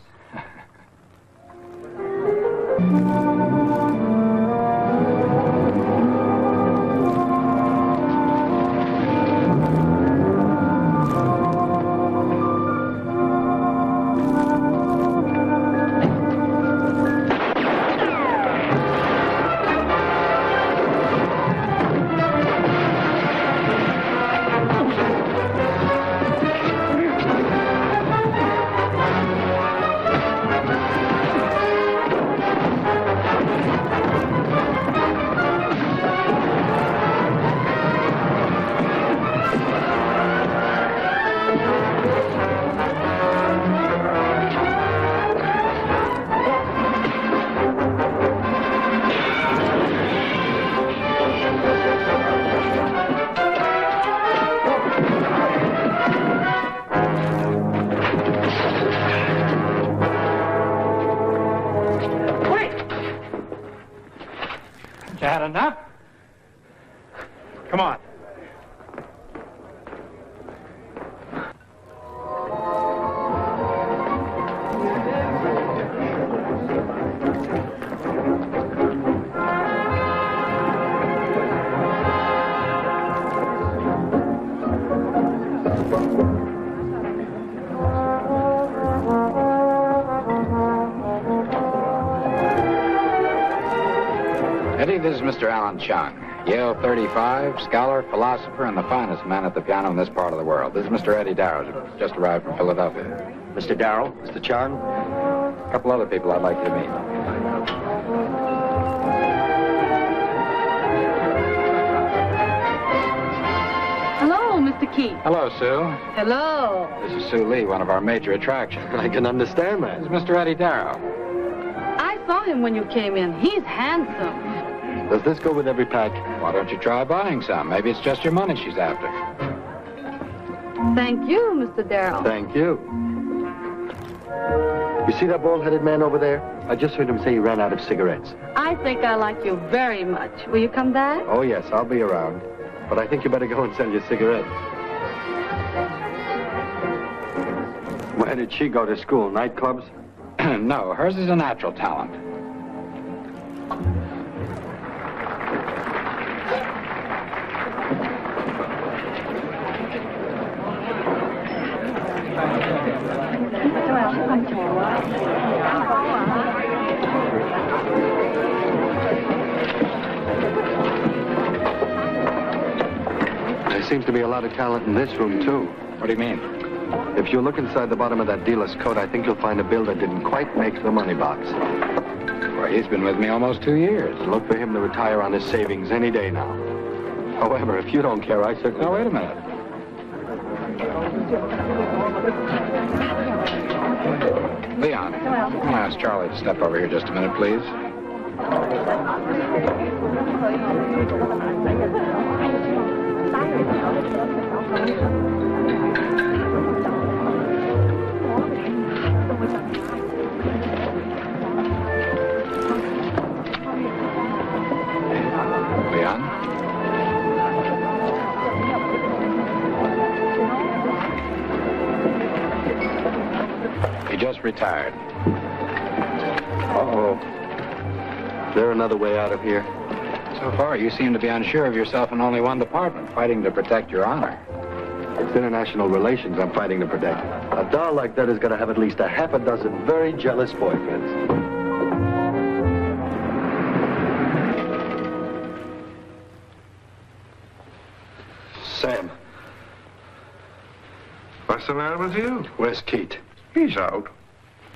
Enough? Come on. Eddie, this is Mr. Alan Chung, Yale 35, scholar, philosopher, and the finest man at the piano in this part of the world. This is Mr. Eddie Darrow, who just arrived from Philadelphia. Mr. Darrow, Mr. Chung. A couple other people I'd like you to meet. Hello, Mr. Keith. Hello, Sue. Hello. This is Sue Lee, one of our major attractions. I can understand that. This is Mr. Eddie Darrow. I saw him when you came in. He's handsome. Does this go with every pack? Why don't you try buying some? Maybe it's just your money she's after. Thank you, Mr. Darrow. Thank you. You see that bald-headed man over there? I just heard him say he ran out of cigarettes. I think I like you very much. Will you come back? Oh, yes, I'll be around. But I think you better go and sell your cigarettes. Where did she go to school? Nightclubs? No, hers is a natural talent. There seems to be a lot of talent in this room, too. What do you mean? If you look inside the bottom of that dealer's coat, I think you'll find a bill that didn't quite make the money box. Well, he's been with me almost 2 years. Look for him to retire on his savings any day now. However, if you don't care, I certainly... Now, wait a minute. Leon, I'm going to ask Charlie to step over here just a minute, please. Leon? retired. Uh-oh. Is there another way out of here? So far, you seem to be unsure of yourself in only one department, fighting to protect your honor. It's international relations I'm fighting to protect. A doll like that is going to have at least a half a dozen very jealous boyfriends. Sam. What's the matter with you? Where's Keith? He's out.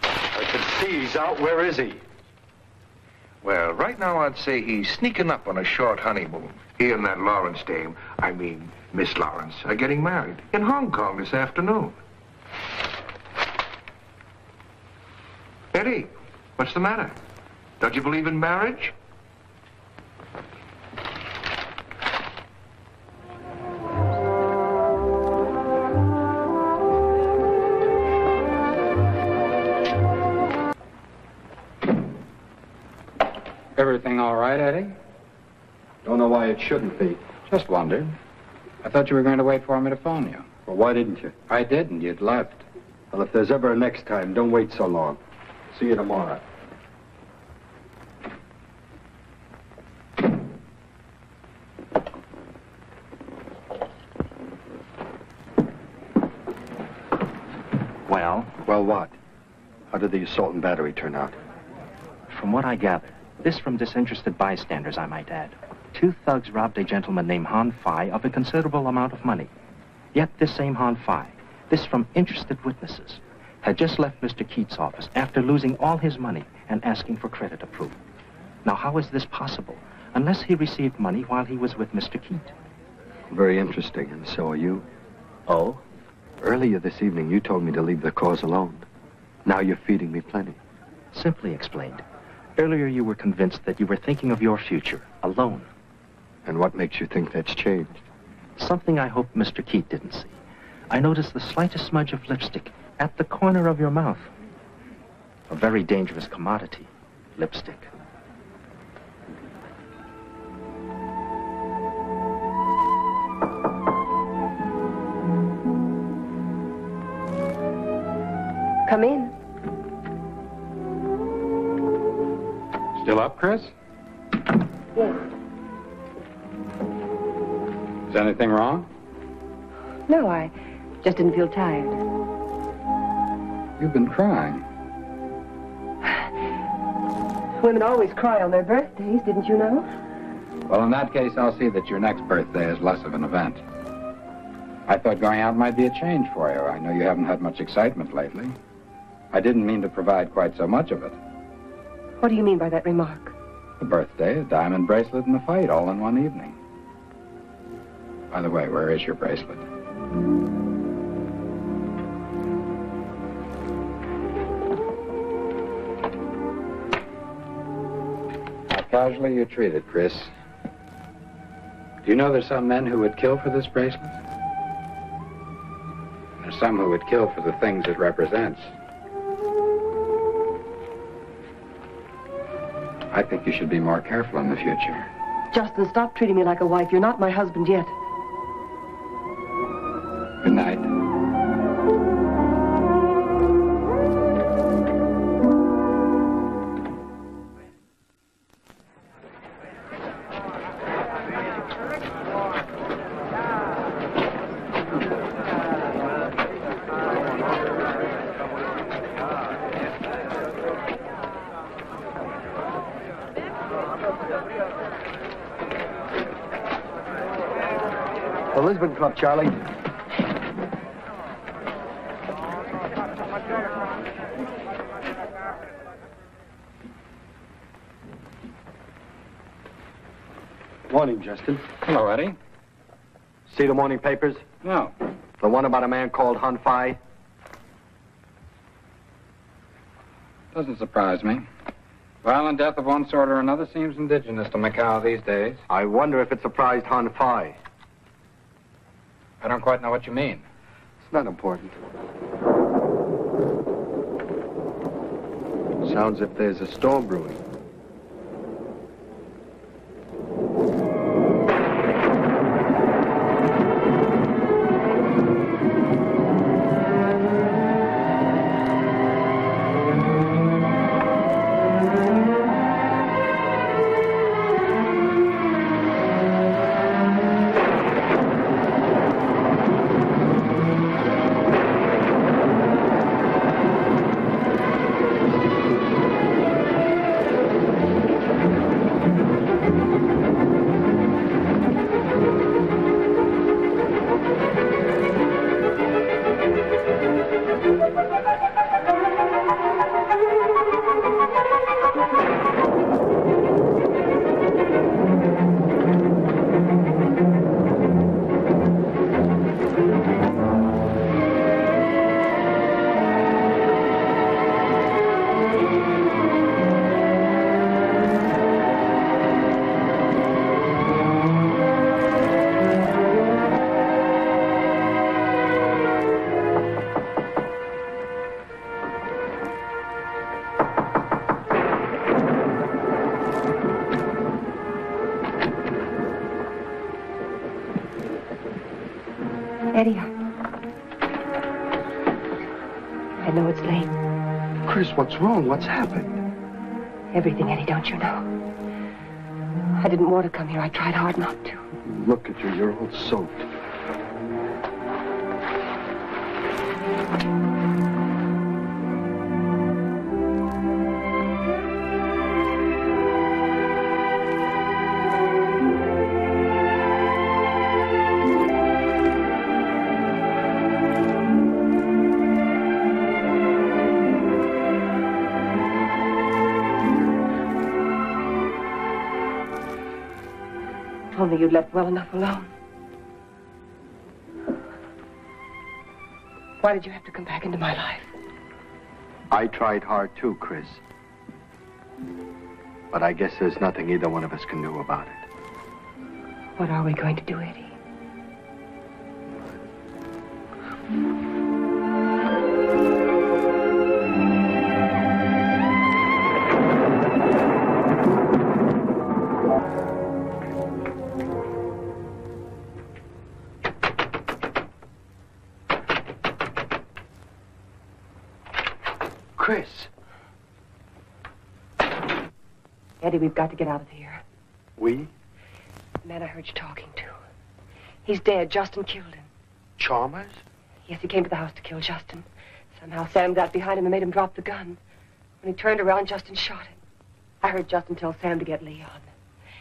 I can see he's out. Where is he? Well, right now I'd say he's sneaking up on a short honeymoon. He and that Lawrence dame, I mean Miss Lawrence, are getting married in Hong Kong this afternoon. Eddie, what's the matter? Don't you believe in marriage? Everything all right, Eddie? Don't know why it shouldn't be. Just wondered. I thought you were going to wait for me to phone you. Well, why didn't you? I didn't. You'd left. Well, if there's ever a next time, don't wait so long. See you tomorrow. Well? Well, what? How did the assault and battery turn out? From what I gather, this from disinterested bystanders, I might add. 2 thugs robbed a gentleman named Han Fai of a considerable amount of money. Yet this same Han Fai, this from interested witnesses, had just left Mr. Keith's office after losing all his money and asking for credit approval. Now, how is this possible, unless he received money while he was with Mr. Keith? Very interesting, and so are you. Oh? Earlier this evening, you told me to leave the cause alone. Now you're feeding me plenty. Simply explained. Earlier you were convinced that you were thinking of your future, alone. And what makes you think that's changed? Something I hope Mr. Keith didn't see. I noticed the slightest smudge of lipstick at the corner of your mouth. A very dangerous commodity, lipstick. Come in. Still up, Chris? Yes. Is anything wrong? No, I just didn't feel tired. You've been crying. Women always cry on their birthdays, didn't you know? Well, in that case, I'll see that your next birthday is less of an event. I thought going out might be a change for you. I know you haven't had much excitement lately. I didn't mean to provide quite so much of it. What do you mean by that remark? A birthday, a diamond bracelet, and a fight all in one evening. By the way, where is your bracelet? How casually you're treated, Chris. Do you know there's some men who would kill for this bracelet? There's some who would kill for the things it represents. I think you should be more careful in the future. Justin, stop treating me like a wife. You're not my husband yet. Good night. The Lisbon Club, Charlie. Morning, Justin. Hello, Eddie. See the morning papers? No. The one about a man called Han Fai? Doesn't surprise me. Violent death of one sort or another seems indigenous to Macau these days. I wonder if it surprised Han Fai. I don't quite know what you mean. It's not important. Sounds if there's a storm brewing. Eddie, I know it's late. Chris, what's wrong? What's happened? Everything, Eddie, don't you know? I didn't want to come here. I tried hard not to. Look at you. You're all soaked. If only you'd left well enough alone. Why did you have to come back into my life? I tried hard too, Chris. But I guess there's nothing either one of us can do about it. What are we going to do, Eddie? Chris. Eddie, we've got to get out of here. We? The man I heard you talking to. He's dead. Justin killed him. Chalmers? Yes, he came to the house to kill Justin. Somehow Sam got behind him and made him drop the gun. When he turned around, Justin shot him. I heard Justin tell Sam to get Leon.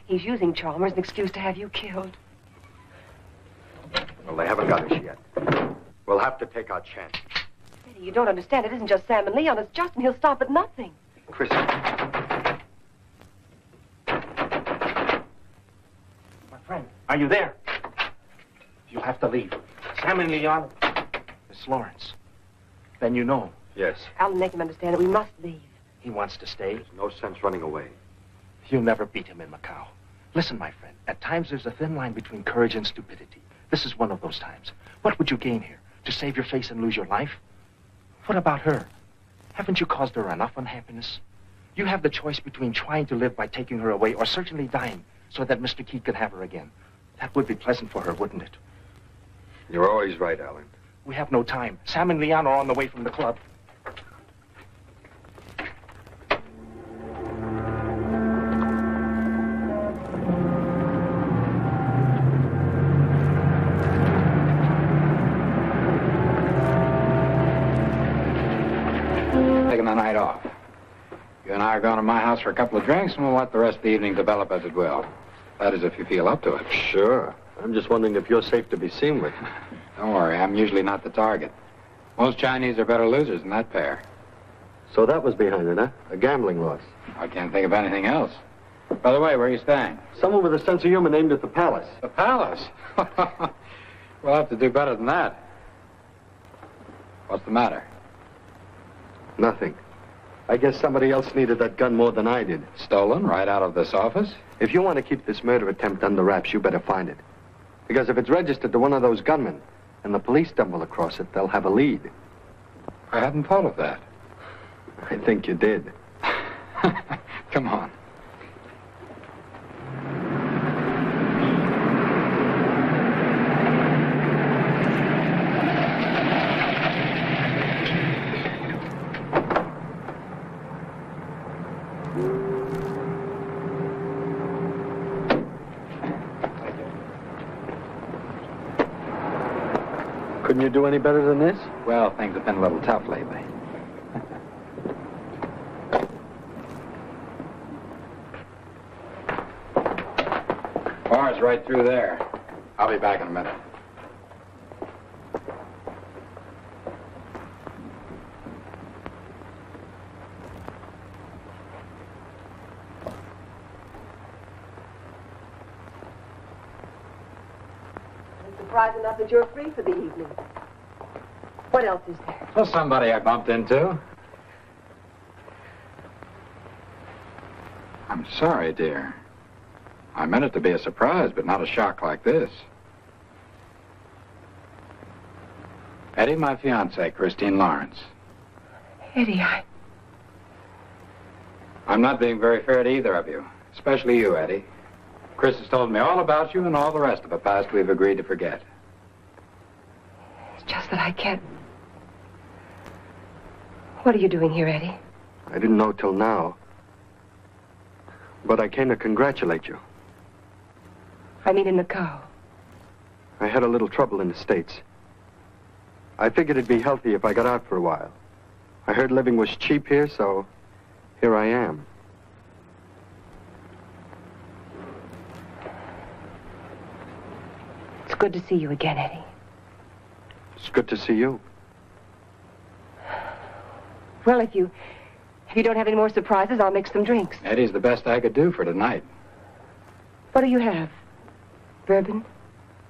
He's using Chalmers as an excuse to have you killed. Well, they haven't got us yet. We'll have to take our chance. Eddie, you don't understand. It isn't just Sam and Leon. It's Justin. He'll stop at nothing. Chris. Friend, are you there? You'll have to leave. Sam and Leon. Miss Lawrence. Then you know. Yes. Alan, make him understand that we must leave. He wants to stay. There's no sense running away. You'll never beat him in Macau. Listen, my friend. At times there's a thin line between courage and stupidity. This is one of those times. What would you gain here? To save your face and lose your life? What about her? Haven't you caused her enough unhappiness? You have the choice between trying to live by taking her away or certainly dying so that Mr. Keith could have her again. That would be pleasant for her, wouldn't it? You're always right, Alan. We have no time. Sam and Leon are on the way from the club. Taking the night off. You and I are going to my house for a couple of drinks, and we'll let the rest of the evening develop as it will. That is, if you feel up to it. Sure. I'm just wondering if you're safe to be seen with. Don't worry, I'm usually not the target. Most Chinese are better losers than that pair. So that was behind it, huh? A gambling loss. I can't think of anything else. By the way, where are you staying? Someone with a sense of humor named it the Palace. The Palace? We'll have to do better than that. What's the matter? Nothing. I guess somebody else needed that gun more than I did. Stolen right out of this office? If you want to keep this murder attempt under wraps, you better find it. Because if it's registered to one of those gunmen, and the police stumble across it, they'll have a lead. I hadn't thought of that. I think you did. Come on. Couldn't you do any better than this? Well, things have been a little tough lately. Bar's right through there. I'll be back in a minute. Surprised enough that you're free for the evening. What else is there? Well, somebody I bumped into. I'm sorry, dear. I meant it to be a surprise, but not a shock like this. Eddie, my fiancée, Christine Lawrence. Eddie, I'm not being very fair to either of you, especially you, Eddie. Chris has told me all about you and all the rest of a past we've agreed to forget. that I can't... What are you doing here, Eddie? I didn't know till now. But I came to congratulate you. I mean in Macau. I had a little trouble in the States. I figured it'd be healthy if I got out for a while. I heard living was cheap here, so here I am. It's good to see you again, Eddie. It's good to see you. Well, if you don't have any more surprises, I'll make some drinks. Eddie's the best I could do for tonight. What do you have? Bourbon?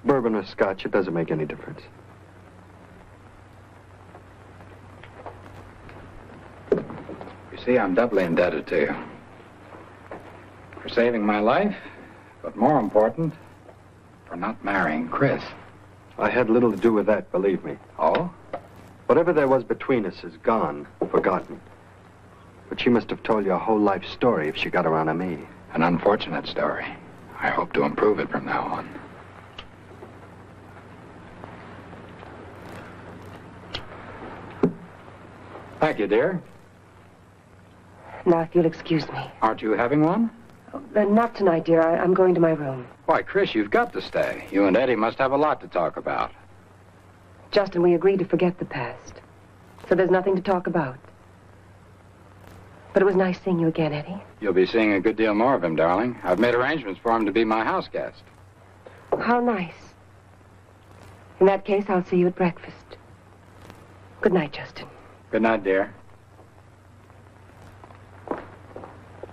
Bourbon or scotch, it doesn't make any difference. You see, I'm doubly indebted to you. For saving my life, but more important, for not marrying Chris. I had little to do with that, believe me. Oh? Whatever there was between us is gone, forgotten. But she must have told you a whole life story if she got around to me. An unfortunate story. I hope to improve it from now on. Thank you, dear. Now, if you'll excuse me. Aren't you having one? Not tonight, dear. I'm going to my room. Why, Chris, you've got to stay. You and Eddie must have a lot to talk about. Justin, we agreed to forget the past. So there's nothing to talk about. But it was nice seeing you again, Eddie. You'll be seeing a good deal more of him, darling. I've made arrangements for him to be my house guest. How nice. In that case, I'll see you at breakfast. Good night, Justin. Good night, dear.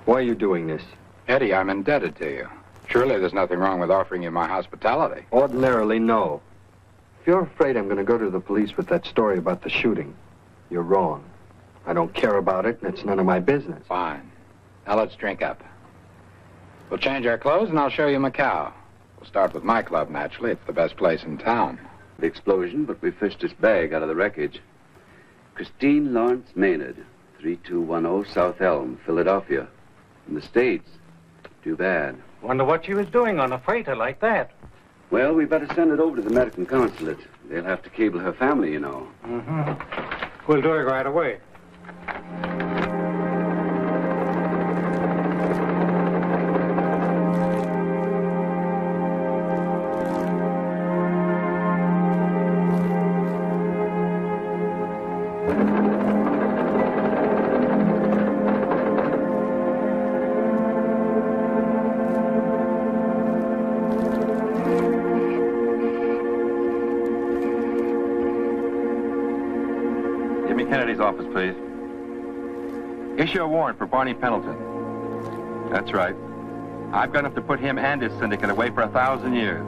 Why are you doing this? Eddie, I'm indebted to you. Surely there's nothing wrong with offering you my hospitality. Ordinarily, no. If you're afraid I'm going to go to the police with that story about the shooting, you're wrong. I don't care about it, and it's none of my business. Fine. Now let's drink up. We'll change our clothes, and I'll show you Macau. We'll start with my club, naturally. It's the best place in town. The explosion, but we fished his bag out of the wreckage. Christine Lawrence Maynard, 3210 South Elm, Philadelphia. In the States. Too bad. Wonder what she was doing on a freighter like that. Well, we better send it over to the American consulate. They'll have to cable her family, you know. Mm-hmm. We'll do it right away. Kennedy's office, please. Issue a warrant for Barney Pendleton. That's right. I've got enough to put him and his syndicate away for 1,000 years.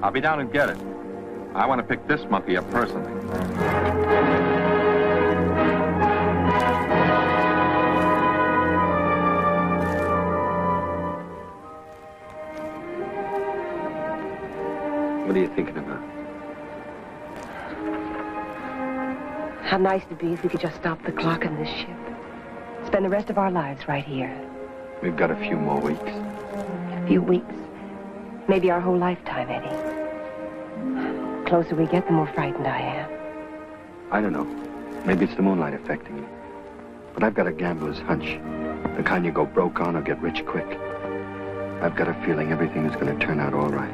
I'll be down and get it. I want to pick this monkey up personally. What are you thinking about? How nice it'd be if we could just stop the clock in this ship. Spend the rest of our lives right here. We've got a few more weeks. A few weeks. Maybe our whole lifetime, Eddie. The closer we get, the more frightened I am. I don't know. Maybe it's the moonlight affecting me. But I've got a gambler's hunch. The kind you go broke on or get rich quick. I've got a feeling everything is going to turn out all right.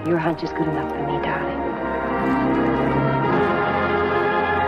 Your hunch is good enough for me, darling.